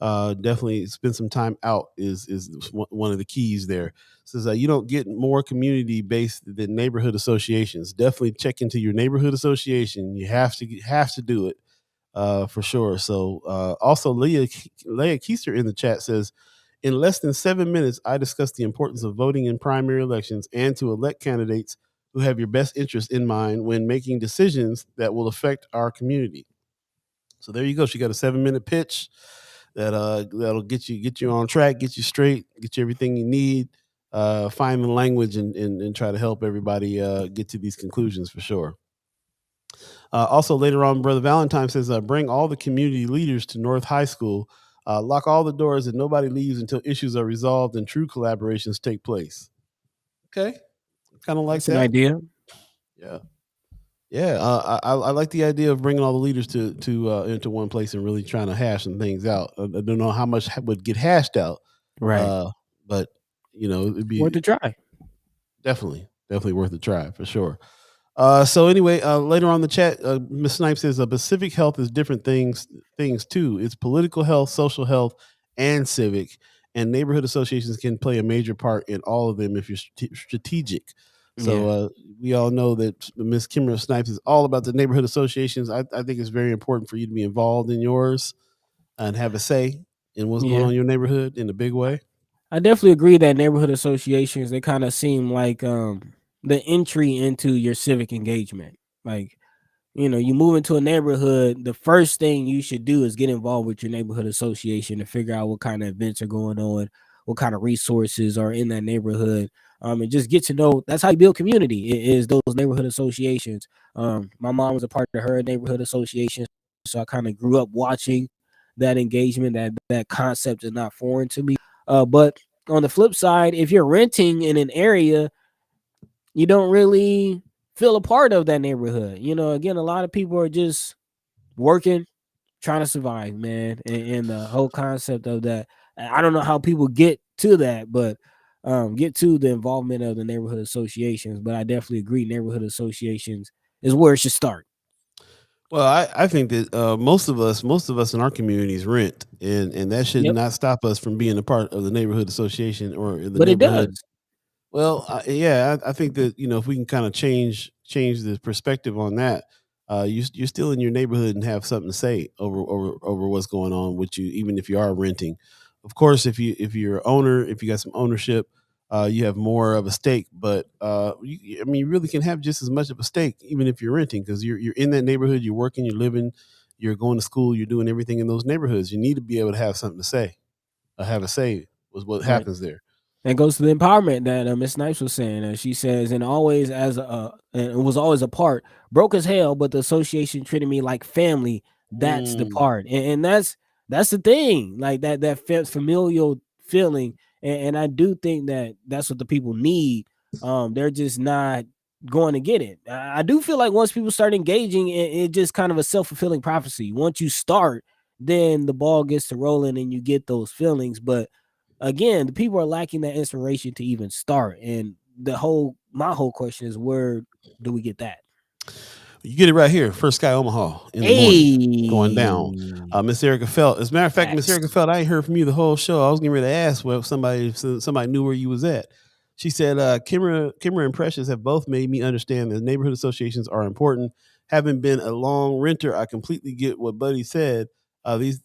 Definitely spend some time out is one of the keys there. Says you don't get more community based than neighborhood associations. Definitely check into your neighborhood association. You have to do it for sure. So also Leah Keister in the chat says, in less than 7 minutes, I discussed the importance of voting in primary elections and to elect candidates who have your best interest in mind when making decisions that will affect our community. So there you go. She got a 7-minute pitch that'll get you on track, get you straight, get you everything you need. Find the language and try to help everybody get to these conclusions for sure. Also, later on, Brother Valentine says, bring all the community leaders to North High School, lock all the doors, and nobody leaves until issues are resolved and true collaborations take place. Okay, kind of like That's an that. idea. Yeah. Yeah, I like the idea of bringing all the leaders to into one place and really trying to hash some things out. I don't know how much would get hashed out, Right. but it'd be Worth a try. definitely worth a try for sure. So anyway, later on in the chat, Ms. Snipes says Pacific Health is different things too. It's political health, social health, and civic. And neighborhood associations can play a major part in all of them if you're strategic. So we all know that Miss Kimber Snipes is all about the neighborhood associations. I think it's very important for you to be involved in yours and have a say in what's going on in your neighborhood in a big way. I definitely agree that neighborhood associations, they kind of seem like the entry into your civic engagement. Like, you move into a neighborhood, the first thing you should do is get involved with your neighborhood association to figure out what kind of events are going on, what kind of resources are in that neighborhood. And just get to know. That's how you build community. It is those neighborhood associations. My mom was a part of her neighborhood association, so I kind of grew up watching that engagement. That concept is not foreign to me. But on the flip side, if you're renting in an area, you don't really feel a part of that neighborhood. Again, a lot of people are just working, trying to survive, man. And the whole concept of that, I don't know how people get to that, but get to the involvement of the neighborhood associations. But I definitely agree, neighborhood associations is where it should start. Well, I think that most of us in our communities rent, and that should not stop us from being a part of the neighborhood association or the But it neighborhood. does. Well, yeah, I think that if we can kind of change the perspective on that, you're still in your neighborhood and have something to say over what's going on with you, even if you are renting. Of course, if you're an owner, if you got some ownership, you have more of a stake. But I mean, you really can have just as much of a stake, even if you're renting, because you're in that neighborhood, you're working, you're living, you're going to school, you're doing everything in those neighborhoods. You need to be able to have something to say, have a say with what Right. happens there. That goes to the empowerment that Miss Snipes was saying. She says, and always and it was always a part, broke as hell, but the association treated me like family. That's the Mm. part, and that's the thing, like that familial feeling, and I do think that that's what the people need. They're just not going to get it. I do feel like once people start engaging, it just kind of a self-fulfilling prophecy. Once you start, then the ball gets to rolling, and you get those feelings, but again, the people are lacking that inspiration to even start. And my whole question is, where do we get that? You get it right here. First Sky Omaha in the morning, going down. Hey, Miss Erica Felt. As a matter of fact, Miss facts. Erica Felt, I ain't heard from you the whole show. I was getting ready to ask if somebody knew where you was at. She said, Kimra and Precious have both made me understand that neighborhood associations are important. Having been a long renter, I completely get what Buddy said. These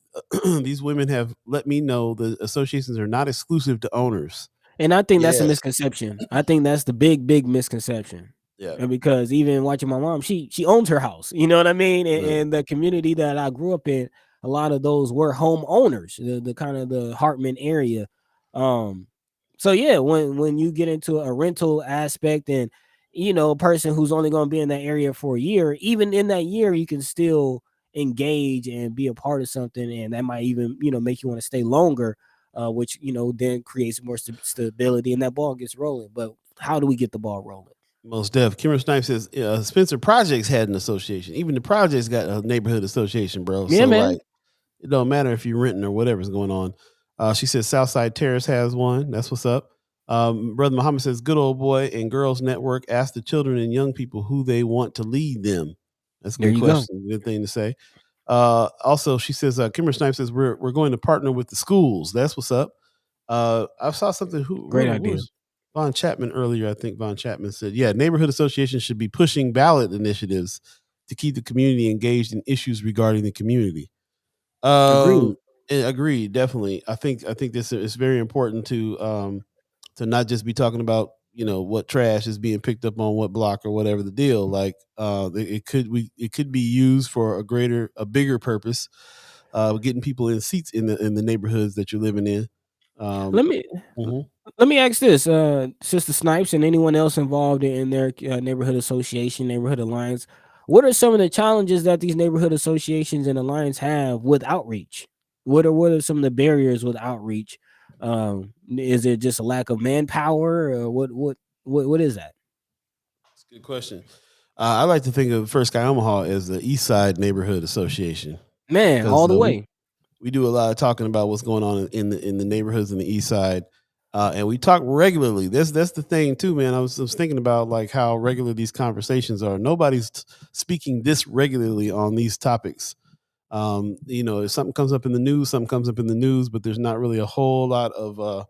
these women have let me know the associations are not exclusive to owners. And I think that's a Yes. misconception. I think that's the big misconception. Yeah. And because even watching my mom, she owns her house. You know what I mean? Right. And the community that I grew up in, a lot of those were homeowners, the kind of the Hartman area. So yeah, when you get into a rental aspect and a person who's only going to be in that area for a year, even in that year, you can still engage and be a part of something, and that might even make you want to stay longer, which then creates more stability, and that ball gets rolling. But how do we get the ball rolling? Most def. Kimmer Snipes says Spencer Projects had an association. Even the projects got a neighborhood association, bro. Yeah, So man. like, it don't matter if you're renting or whatever's going on. She says Southside Terrace has one. That's what's up. Brother Muhammad says Good Old Boy and Girls Network ask the children and young people who they want to lead them. That's a There good you go. question. Good thing to say. Also, she says Kimmer Snipes says we're going to partner with the schools. That's what's up. I saw something. Great Who idea. was Von Chapman earlier? I think Von Chapman said, "Yeah, neighborhood associations should be pushing ballot initiatives to keep the community engaged in issues regarding the community." Agreed. Um, agreed, definitely. I think this is very important to not just be talking about what trash is being picked up on what block or whatever the deal. Like it could be used for a bigger purpose, getting people in seats in the neighborhoods that you're living in. Um, Let me mhm. let me ask this, Sister Snipes and anyone else involved in their neighborhood association, neighborhood alliance. What are some of the challenges that these neighborhood associations and alliance have with outreach? What are some of the barriers with outreach? Is it just a lack of manpower, or what is that? That's a good question. I like to think of First Sky Omaha as the East Side Neighborhood Association Man, because all the we way. we do a lot of talking about what's going on in the neighborhoods in the East Side, and we talk regularly. That's the thing too, man. I was thinking about like how regular these conversations are. Nobody's speaking this regularly on these topics. If something comes up in the news, something comes up in the news, but there's not really a whole lot of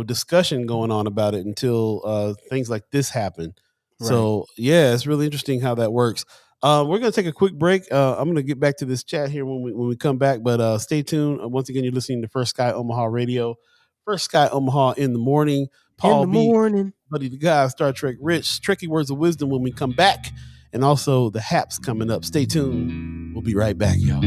discussion going on about it until things like this happen. Right. So yeah, it's really interesting how that works. We're gonna take a quick break. I'm gonna get back to this chat here when we come back, but stay tuned. Once again, you're listening to First Sky Omaha Radio, First Sky Omaha in the morning. In Paul the B, morning. Buddi3 Da Gawd, Star Trek Rich, tricky words of wisdom when we come back, and also the Haps coming up. Stay tuned. We'll be right back, y'all.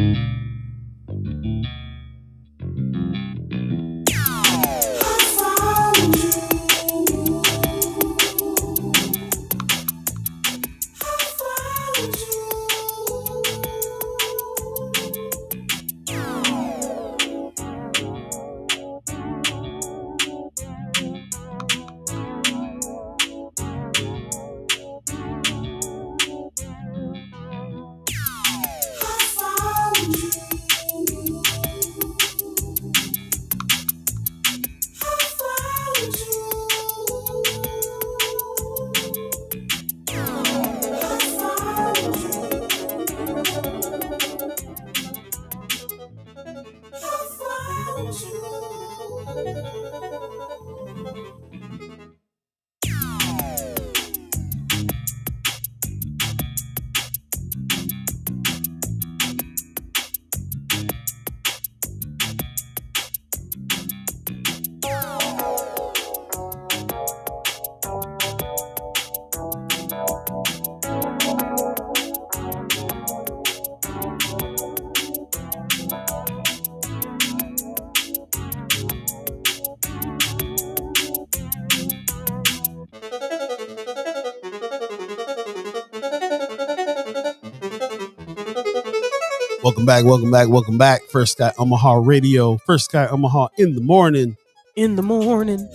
Welcome back, welcome back, welcome back. First Sky Omaha Radio, First Sky Omaha in the morning. In the morning.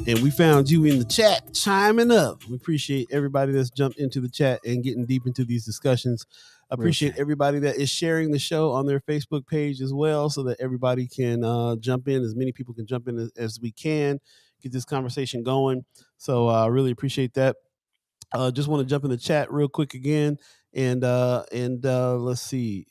And we found you in the chat chiming up. We appreciate everybody that's jumped into the chat and getting deep into these discussions. I appreciate everybody that is sharing the show on their Facebook page as well, so that everybody can jump in. As many people can jump in as we can, get this conversation going. So I really appreciate that. Just want to jump in the chat real quick again, and let's see.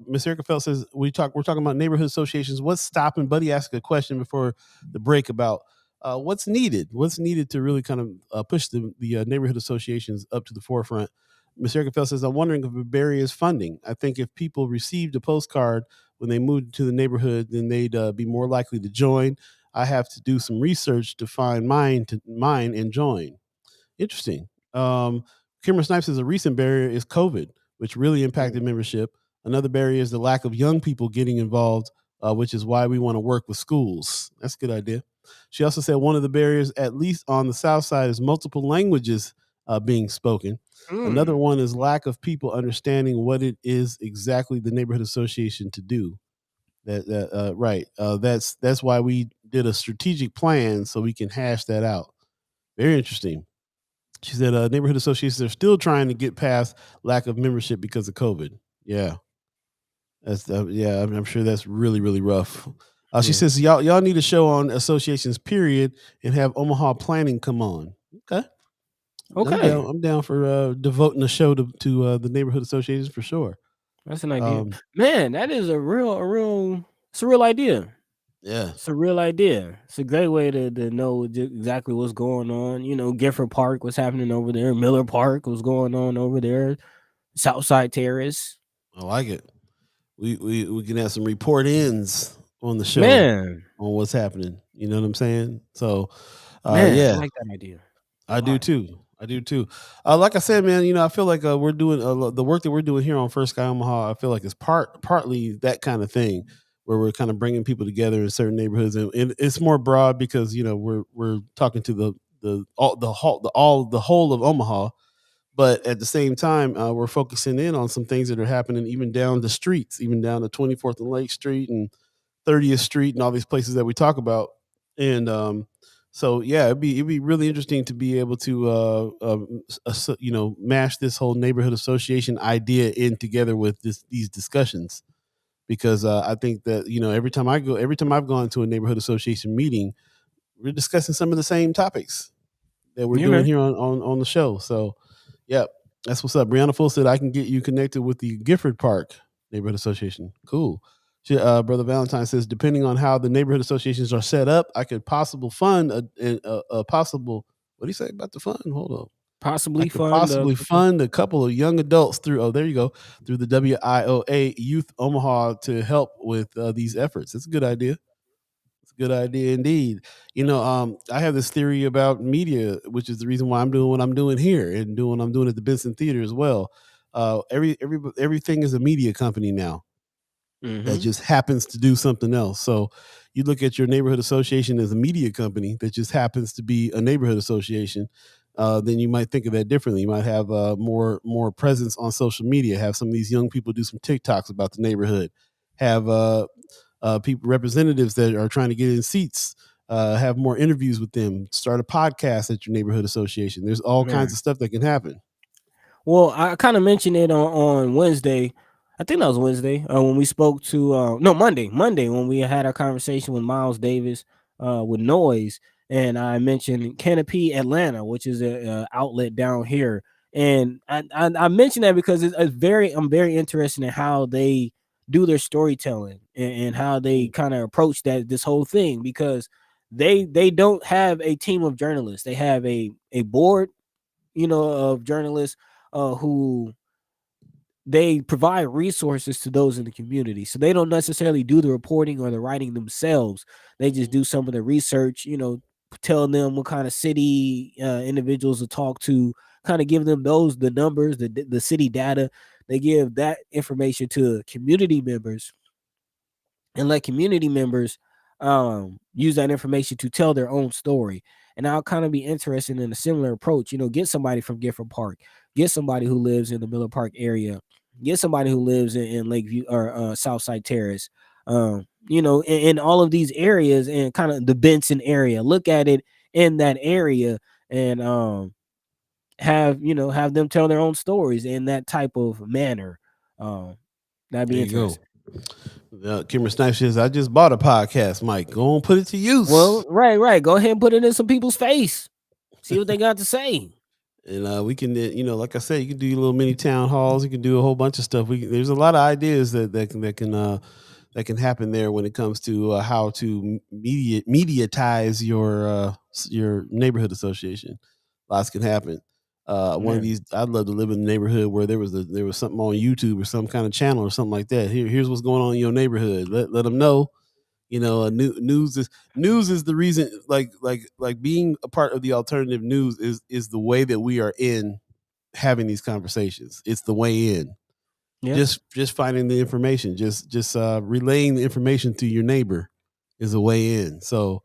Miss Erica Felt says we're talking about neighborhood associations. What's stopping? Buddy asked a question before the break about what's needed to really kind of push the neighborhood associations up to the forefront. Miss Erica Felt says, I'm wondering if the barrier is funding. I think if people received a postcard when they moved to the neighborhood, then they'd be more likely to join. I have to do some research to find mine and join. Interesting. Cameron Snipes says a recent barrier is COVID, which really impacted membership. Another barrier is the lack of young people getting involved, which is why we want to work with schools. That's a good idea. She also said one of the barriers, at least on the South Side, is multiple languages being spoken. Another one is lack of people understanding what it is exactly the neighborhood association to do. Right. That's why we did a strategic plan so we can hash that out. Very interesting. She said neighborhood associations are still trying to get past lack of membership because of COVID. Yeah. That's I'm sure that's really, really rough. She says y'all need a show on associations, period, and have Omaha planning come on. Okay. I'm down for devoting a show to the neighborhood associations for sure. That's an idea. Man, that is a real idea. Yeah. It's a real idea. It's a great way to know exactly what's going on. You know, Gifford Park, what's happening over there. Miller Park, what's going on over there. Southside Terrace. I like it. We can have some report ins on the show, man, on what's happening. You know what I'm saying? So, I like that idea. I do too. Like I said, man, you know, I feel like we're doing the work that we're doing here on First Sky Omaha. I feel like it's partly that kind of thing where we're kind of bringing people together in certain neighborhoods, and it's more broad because you know we're talking to the whole of Omaha. But at the same time, we're focusing in on some things that are happening even down the streets, even down to 24th and Lake Street and 30th Street and all these places that we talk about. And so, yeah, it'd be really interesting to be able to, mash this whole neighborhood association idea in together with these discussions. Because I think that, you know, every time I've gone to a neighborhood association meeting, we're discussing some of the same topics that we're doing here on the show. So, yeah, that's what's up. Brianna Full said I can get you connected with the Gifford Park Neighborhood Association. Cool. Brother Valentine says, depending on how the neighborhood associations are set up, I could possibly fund a possible. What do you say about the fund? Hold on. Possibly fund a couple of young adults through. Oh, there you go. Through the WIOA Youth Omaha to help with these efforts. It's a good idea. Good idea indeed. You know, I have this theory about media, which is the reason why I'm doing what I'm doing here and doing what I'm doing at the Benson Theater as well. Everything is a media company now that just happens to do something else. So you look at your neighborhood association as a media company that just happens to be a neighborhood association. Then you might think of that differently. You might have more presence on social media. Have some of these young people do some TikToks about the neighborhood. Have people, representatives that are trying to get in seats, have more interviews with them, start a podcast at your neighborhood association. There's all kinds of stuff that can happen. Well, I kind of mentioned it on Wednesday. I think that was Wednesday when we spoke to Monday when we had our conversation with Miles Davis with Noise, and I mentioned Canopy Atlanta, which is a outlet down here, and I mentioned that because I'm very interested in how they do their storytelling and how they kind of approach this whole thing, because they don't have a team of journalists. They have a board, you know, of journalists who they provide resources to those in the community. So they don't necessarily do the reporting or the writing themselves. They just do some of the research, you know, tell them what kind of city individuals to talk to, kind of give them the numbers, the city data. They give that information to community members and let community members use that information to tell their own story. And I'll kind of be interested in a similar approach, you know, get somebody from Gifford Park, get somebody who lives in the Miller Park area, get somebody who lives in Lakeview or Southside Terrace, in all of these areas and kind of the Benson area. Look at it in that area and have them tell their own stories in that type of manner. That'd be There you go. interesting. Kimmer Snipes says, I just bought a podcast, Mike. Go and put it to use. Well, right. Go ahead and put it in some people's face. See what they got to say. And we can, like I said, you can do your little mini town halls. You can do a whole bunch of stuff. There's a lot of ideas that can happen there when it comes to how to mediatize your neighborhood association. Lots can happen. One of these, I'd love to live in a neighborhood where there was something on YouTube or some kind of channel or something like that. Here's what's going on in your neighborhood. Let them know. News is the reason. Like being a part of the alternative news is the way that we are in having these conversations. It's the way in. Yeah. Just finding the information, just relaying the information to your neighbor is a way in. So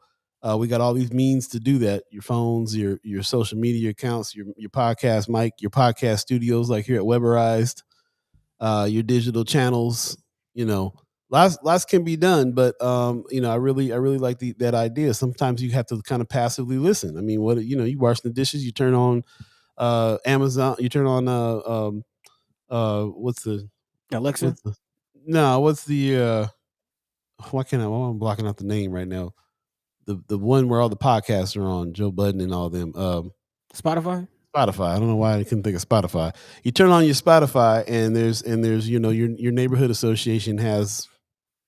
we got all these means to do that. Your phones, your social media accounts, your podcast mic, your podcast studios like here at Weberized, your digital channels. Lots can be done, but I really like that idea. Sometimes you have to kind of passively listen. I mean, you wash the dishes, you turn on Amazon, you turn on what's the Alexa? What's the why am blocking out the name right now? The one where all the podcasts are on, Joe Budden and all them. Spotify. I don't know why I couldn't think of Spotify. You turn on your Spotify and there's your neighborhood association has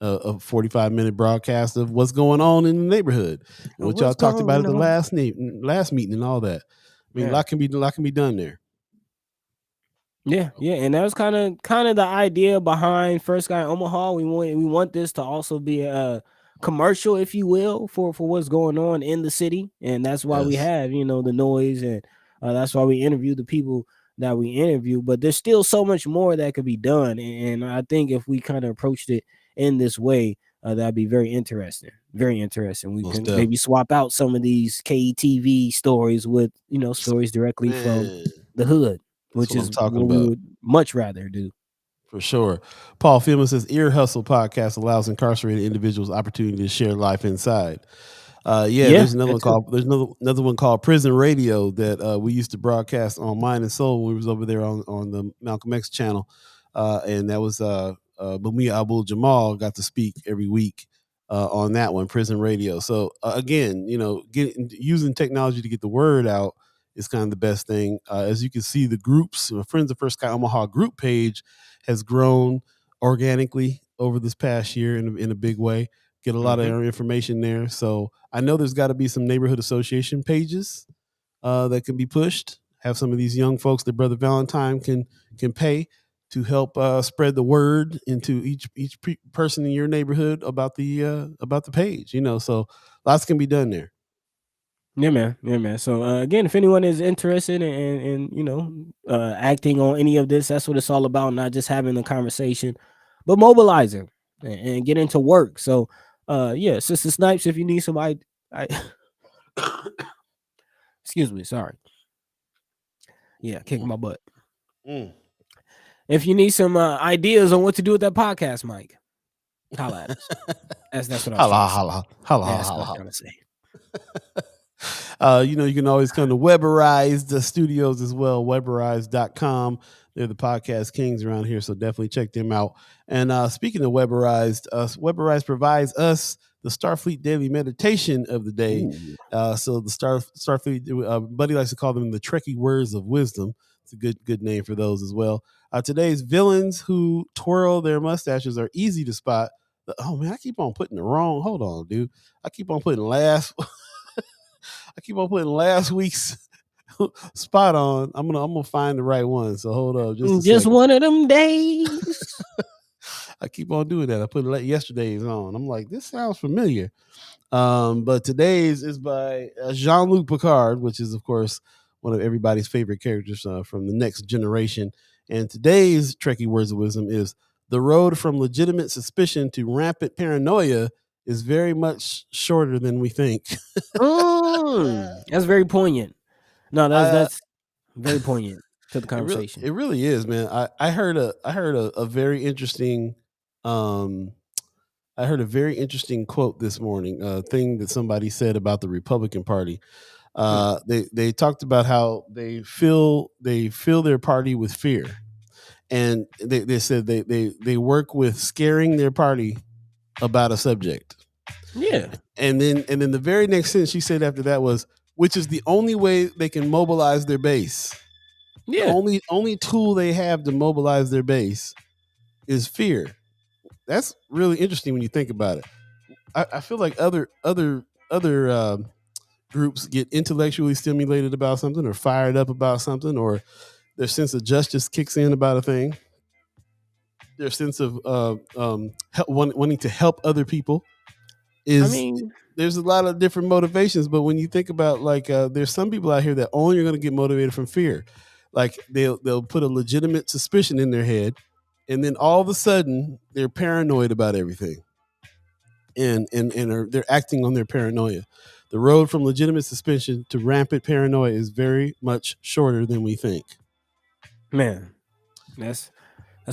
a 45-minute broadcast of what's going on in the neighborhood and what y'all talked about at the last meeting and all that. I mean, a lot can be done there. Yeah, and that was kind of the idea behind First Sky Omaha. We want this to also be a commercial, if you will, for what's going on in the city, and that's why we have the noise, and that's why we interview the people that we interview. But there's still so much more that could be done, and I think if we kind of approached it in this way, that'd be very interesting. Very interesting. We can maybe swap out some of these KETV stories with stories directly from the hood. Which is what we would much rather do. For sure. Paul Fieldman says, Ear Hustle podcast allows incarcerated individuals opportunity to share life inside. There's another one called Prison Radio that we used to broadcast on Mind and Soul when we was over there on the Malcolm X channel. And that was Bumia Abdul Jamal got to speak every week on that one, Prison Radio. So again, using technology to get the word out is kind of the best thing. As you can see, the groups, Friends of First Sky Omaha group page has grown organically over this past year in a big way. Get a lot of our information there. So I know there's got to be some neighborhood association pages that can be pushed. Have some of these young folks that Brother Valentine can pay to help spread the word into each person in your neighborhood about the page. So lots can be done there. Yeah, man. So again, if anyone is interested in acting on any of this, that's what it's all about. Not just having a conversation, but mobilizing and getting to work. So Sister Snipes, if you need some excuse me, sorry. Yeah, kicking my butt. If you need some ideas on what to do with that podcast, Mike, holla at us. That's what I was trying to say. You can always come to Weberized Studios as well, Weberized.com. They're the podcast kings around here, so definitely check them out. And speaking of Weberized, Weberized provides us the Starfleet Daily Meditation of the day. So the Starfleet, Buddy likes to call them the Trekkie Words of Wisdom. It's a good name for those as well. Today's villains who twirl their mustaches are easy to spot. Oh man, I keep on putting the wrong. Hold on, dude. I keep on putting last week's spot on. I'm gonna find the right one. So hold up, just one of them days. I keep on doing that. I put yesterday's on. I'm like, this sounds familiar. But today's is by Jean-Luc Picard, which is of course one of everybody's favorite characters from the Next Generation. And today's Trekkie Words of Wisdom is: the road from legitimate suspicion to rampant paranoia is very much shorter than we think. That's very poignant. No, that's very poignant. to the conversation. It really is, man. I heard a very interesting I heard a very interesting quote this morning, a thing that somebody said about the Republican Party. They talked about how they fill their party with fear, and they said they work with scaring their party about a subject. Yeah. And then the very next sentence she said after that was, which is the only way they can mobilize their base. Yeah. The only tool they have to mobilize their base is fear. That's really interesting when you think about it. I feel like other groups get intellectually stimulated about something, or fired up about something, or their sense of justice kicks in about a thing. Their sense of wanting to help other people is. There's a lot of different motivations, but when you think about there's some people out here that only are going to get motivated from fear. Like they'll put a legitimate suspicion in their head, and then all of a sudden they're paranoid about everything, and they're acting on their paranoia. The road from legitimate suspicion to rampant paranoia is very much shorter than we think. Man, that's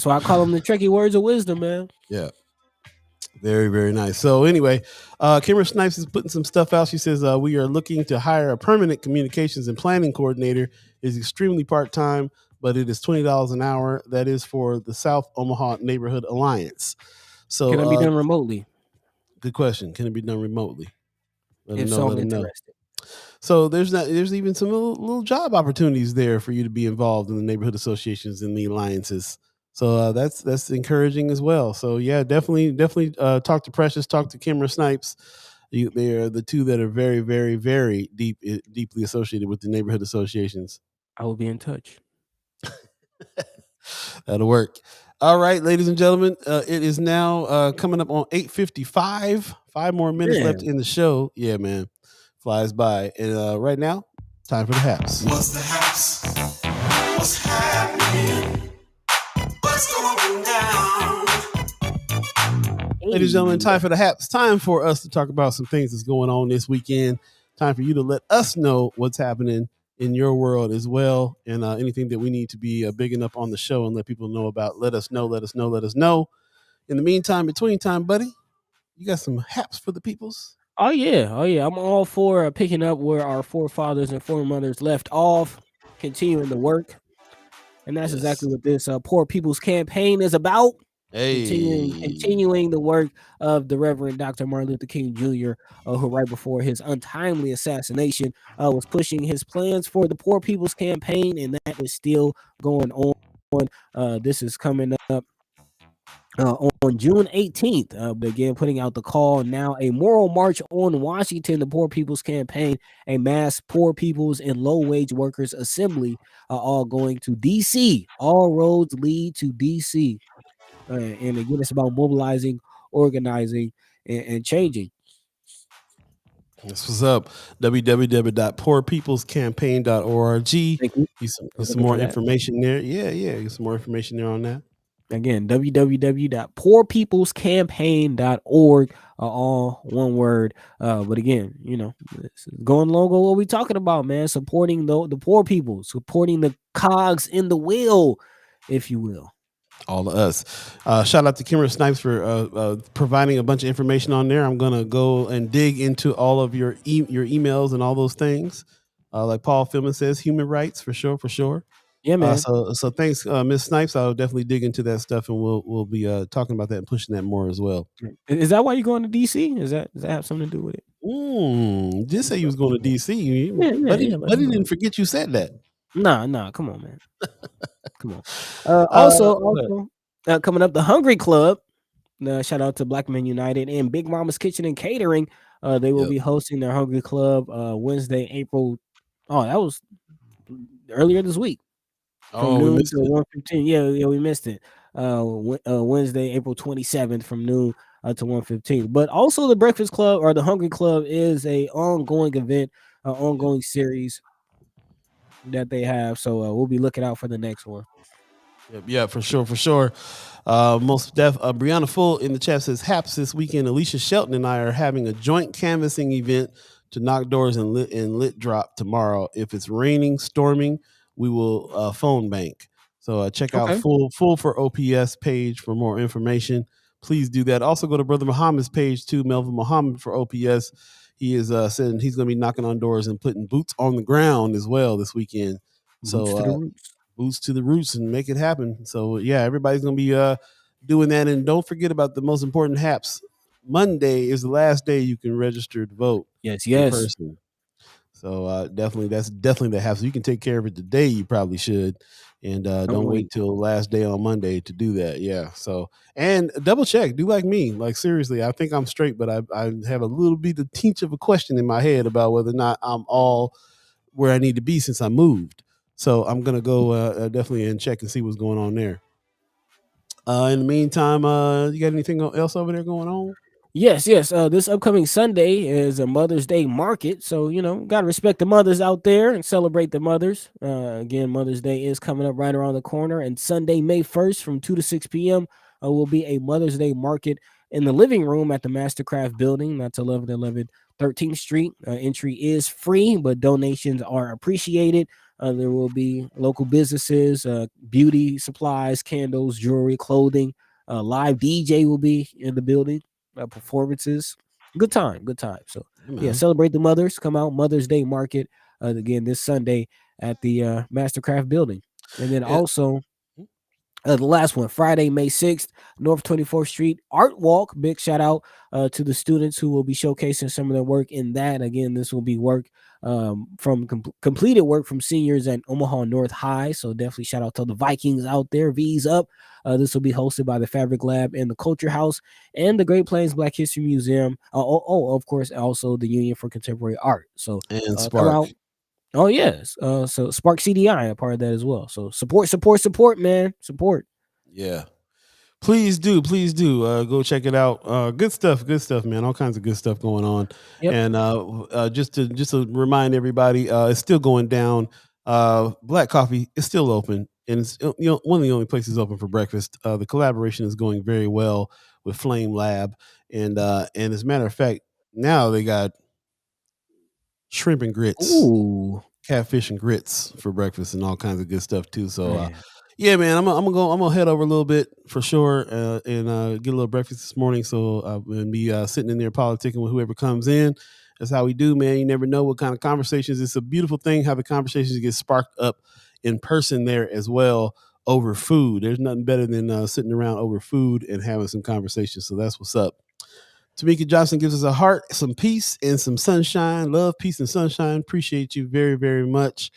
why I call them the tricky words of wisdom, man. Yeah. Very, very nice. So anyway, Kimber Snipes is putting some stuff out. She says, we are looking to hire a permanent communications and planning coordinator. It is extremely part-time, but it is $20 an hour. That is for the South Omaha Neighborhood Alliance. So can it be done remotely? Good question. Can it be done remotely? If so, I'm interested. So there's even some little job opportunities there for you to be involved in the neighborhood associations and the alliances. So that's encouraging as well. So yeah, definitely talk to Precious, talk to Kimber Snipes. They are the two that are very, very, very deeply associated with the neighborhood associations. I will be in touch. That'll work. All right, ladies and gentlemen, it is now coming up on 8:55. 5 more minutes left in the show. Yeah, man, flies by. And right now, time for the haps. What's the haps? What's happening? What's going down? Ladies and gentlemen, time for the haps. Time for us to talk about some things that's going on this weekend. Time for you to let us know what's happening in your world as well, and anything that we need to be bigging up on the show and let people know about. Let us know. In the meantime, between time, buddy, you got some haps for the peoples? Oh yeah. I'm all for picking up where our forefathers and foremothers left off, continuing the work. And that's exactly what this Poor People's Campaign is about. Hey. Continuing the work of the Reverend Dr. Martin Luther King Jr., who right before his untimely assassination was pushing his plans for the Poor People's Campaign, and that is still going on. This is coming up on June 18th, began putting out the call now, a moral march on Washington, the Poor People's Campaign, a mass poor people's and low-wage workers assembly, all going to D.C. All roads lead to D.C. And again, it's about mobilizing, organizing, and changing. This was up. www.poorpeoplescampaign.org. Get some more information there. Yeah. Get some more information there on that. Again, www.poorpeoplescampaign.org, all one word. But again, going logo, what we talking about, man? Supporting the poor people, supporting the cogs in the wheel, if you will. All of us. Shout out to Kimber Snipes for providing a bunch of information on there. I'm gonna go and dig into all of your emails and all those things. Like Paul Philman says, human rights for sure. Yeah, man. So thanks, Ms. Snipes. I'll definitely dig into that stuff, and we'll be talking about that and pushing that more as well. Is that why you're going to DC? Does that have something to do with it? Just say you was going to DC. Buddy didn't forget you said that. Nah. Come on, man. Come on. Also, coming up, the Hungry Club. Shout out to Black Men United and Big Mama's Kitchen and Catering. They will be hosting their Hungry Club Wednesday, April. Oh, that was earlier this week. From noon to 1:15. Yeah, we missed it. Wednesday, April 27th, from noon to 1:15. But also, the Breakfast Club or the Hungry Club is a ongoing event, ongoing series that they have. So we'll be looking out for the next one. Yeah, for sure. Brianna Full in the chat says, haps this weekend. Alicia Shelton and I are having a joint canvassing event to knock doors and lit drop tomorrow. If it's raining, storming, we will phone bank. So check out Okay. full for OPS page for more information. Please do that. Also go to Brother Muhammad's page too, Melvin Muhammad for OPS. He is saying he's going to be knocking on doors and putting boots on the ground as well this weekend. Boots to the roots. Boots to the roots and make it happen. So yeah, everybody's going to be doing that. And don't forget about the most important haps. Monday is the last day you can register to vote in person. So definitely, that's definitely the half. So you can take care of it today. You probably should, and don't wait till last day on Monday to do that. Yeah. So and double check. Do like me. Like seriously, I think I'm straight, but I have a little bit of teach of a question in my head about whether or not I'm all where I need to be since I moved. So I'm gonna go definitely and check and see what's going on there. In the meantime, you got anything else over there going on? Yes. This upcoming Sunday is a Mother's Day market, so gotta respect the mothers out there and celebrate the mothers. Again, Mother's Day is coming up right around the corner, and Sunday, May 1st, from 2 to 6 p.m., will be a Mother's Day market in the living room at the Mastercraft Building. That's 1111 13th Street. Entry is free, but donations are appreciated. There will be local businesses, beauty supplies, candles, jewelry, clothing. Live DJ will be in the building. Performances, good time. So yeah, celebrate the mothers. Come out, Mother's Day market again this Sunday at the Mastercraft Building, and then also the last one, Friday, May 6th, North 24th Street Art Walk. Big shout out to the students who will be showcasing some of their work in that. Again, this will be work from completed work from seniors at Omaha North High. So definitely shout out to the Vikings out there. V's up. This will be hosted by the Fabric Lab and the Culture House and the Great Plains Black History Museum. Of course, also the Union for Contemporary Art. So and Spark. Oh yes. So Spark CDI, a part of that as well. So support, man. Support. Yeah. Please do. Go check it out. Good stuff, man. All kinds of good stuff going on. Yep. And just to remind everybody, it's still going down. Black Coffee is still open, and it's one of the only places open for breakfast. The collaboration is going very well with Flame Lab, and as a matter of fact, now they got shrimp and grits. Ooh. Catfish and grits for breakfast and all kinds of good stuff too. So yeah, man, I'm gonna head over a little bit for sure and get a little breakfast this morning. So I'm gonna be sitting in there politicking with whoever comes in. That's how we do, man. You never know what kind of conversations. It's a beautiful thing how the conversations get sparked up in person there as well over food. There's nothing better than sitting around over food and having some conversations. So that's what's up. Tamika Johnson gives us a heart, some peace, and some sunshine. Love, peace, and sunshine. Appreciate you very, very much.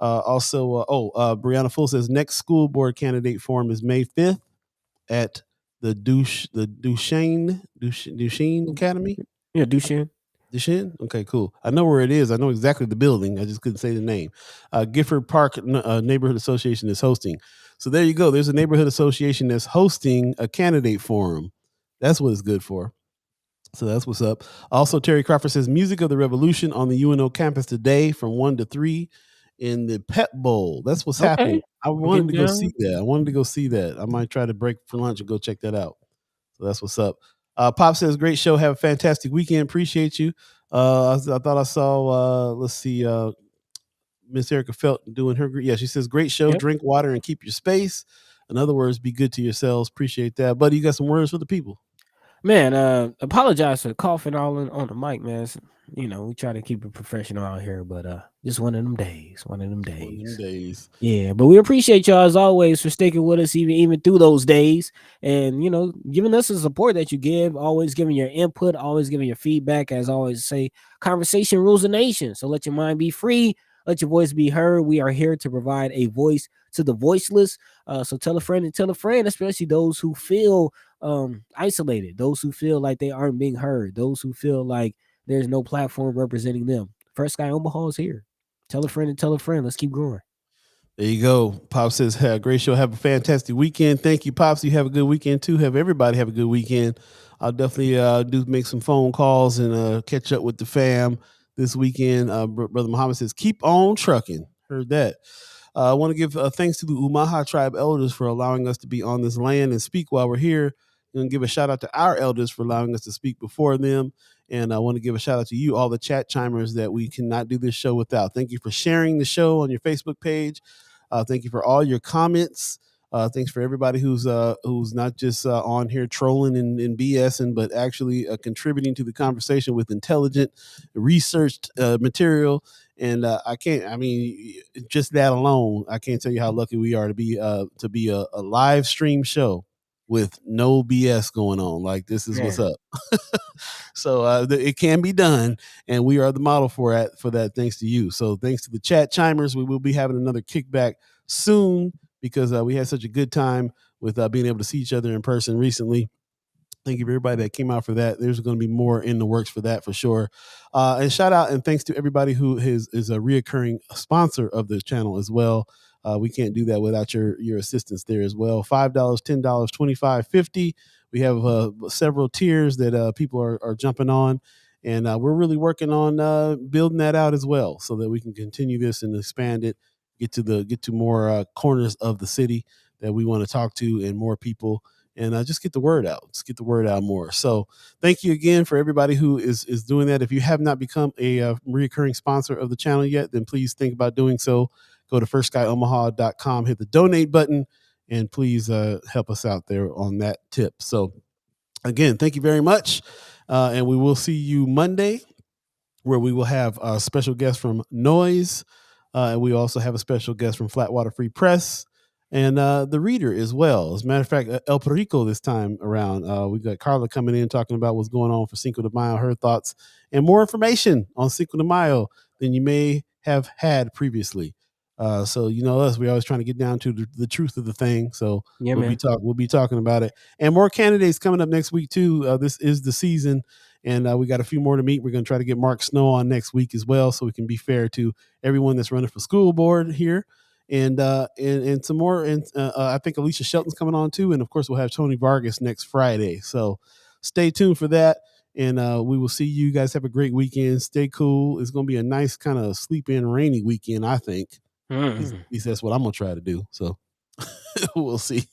Brianna Full says next school board candidate forum is May 5th at the Duchesne Academy. Yeah, Duchesne. Okay, cool. I know where it is. I know exactly the building. I just couldn't say the name. Gifford Park Neighborhood Association is hosting. So there you go. There's a neighborhood association that's hosting a candidate forum. That's what it's good for. So that's what's up. Also, Terry Crawford says Music of the Revolution on the UNO campus today from 1 to 3 in the Pep Bowl. That's what's happening. I wanted to go see that. I might try to break for lunch and go check that out. So that's what's up. Pop says, great show. Have a fantastic weekend. Appreciate you. I thought I saw, let's see, Miss Erica Felt doing her. Yeah, she says, great show. Yep. Drink water and keep your space. In other words, be good to yourselves. Appreciate that. Buddy, you got some words for the people? Man, apologize for coughing all on the mic, man. We try to keep it professional out here, but just one of them days. Yeah, but we appreciate y'all as always for sticking with us even through those days, and giving us the support that you give, always giving your input, always giving your feedback. As I always say, conversation rules the nation. So let your mind be free, let your voice be heard. We are here to provide a voice to the voiceless. So tell a friend, especially those who feel isolated, those who feel like they aren't being heard, those who feel like there's no platform representing them. First Sky Omaha is here. Tell a friend. Let's keep growing. There you go. Pop says, hey, great show. Have a fantastic weekend. Thank you, Pops. You have a good weekend too. Everybody have a good weekend. I'll definitely make some phone calls and catch up with the fam this weekend. Brother Muhammad says, keep on trucking. Heard that. I want to give thanks to the Omaha tribe elders for allowing us to be on this land and speak while we're here. going to give a shout out to our elders for allowing us to speak before them. And I want to give a shout out to you, all the chat chimers that we cannot do this show without. Thank you for sharing the show on your Facebook page. Thank you for all your comments. Thanks for everybody who's not just on here trolling and BSing, but actually contributing to the conversation with intelligent, researched material. And just that alone, I can't tell you how lucky we are to be a live stream show with no BS going on. Like, this is what's up. So it can be done, and we are the model for that. Thanks to you. So thanks to the chat chimers. We will be having another kickback soon because we had such a good time with being able to see each other in person recently. Thank you for everybody that came out for that. There's going to be more in the works for that for sure. And shout out and thanks to everybody who is a reoccurring sponsor of the channel as well. We can't do that without your assistance there as well. $5, $10, $25, $50. We have several tiers that people are jumping on, and we're really working on building that out as well, so that we can continue this and expand it, get to more corners of the city that we want to talk to, and more people, and just get the word out. Just get the word out more. So thank you again for everybody who is doing that. If you have not become a recurring sponsor of the channel yet, then please think about doing so. Go to firstskyOmaha.com, hit the donate button, and please help us out there on that tip. So again, thank you very much. And we will see you Monday, where we will have a special guest from Noise. And we also have a special guest from Flatwater Free Press and the Reader as well. As a matter of fact, El Perico this time around. We got Carla coming in talking about what's going on for Cinco de Mayo, her thoughts, and more information on Cinco de Mayo than you may have had previously. So you know us, we're always trying to get down to the truth of the thing. So Yeah, we'll be talking about it, and more candidates coming up next week too. This is the season, and we got a few more to meet. We're going to try to get Mark Snow on next week as well, so we can be fair to everyone that's running for school board here, and some more. And I think Alicia Shelton's coming on too, and of course we'll have Tony Vargas next Friday. So stay tuned for that. And we will see you guys. Have a great weekend. Stay cool. It's going to be a nice kind of sleep in rainy weekend, I think. At least that's what I'm going to try to do. So we'll see.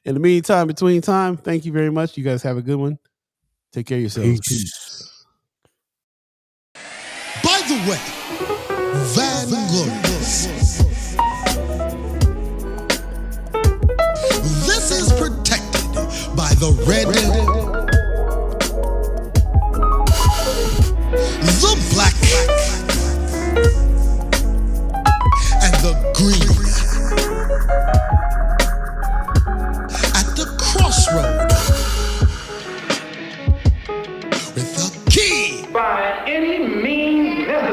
In the meantime, between time, thank you very much. You guys have a good one. Take care of yourselves. Peace. By the way, Vanglorious, this is protected by the red, the black, and the green.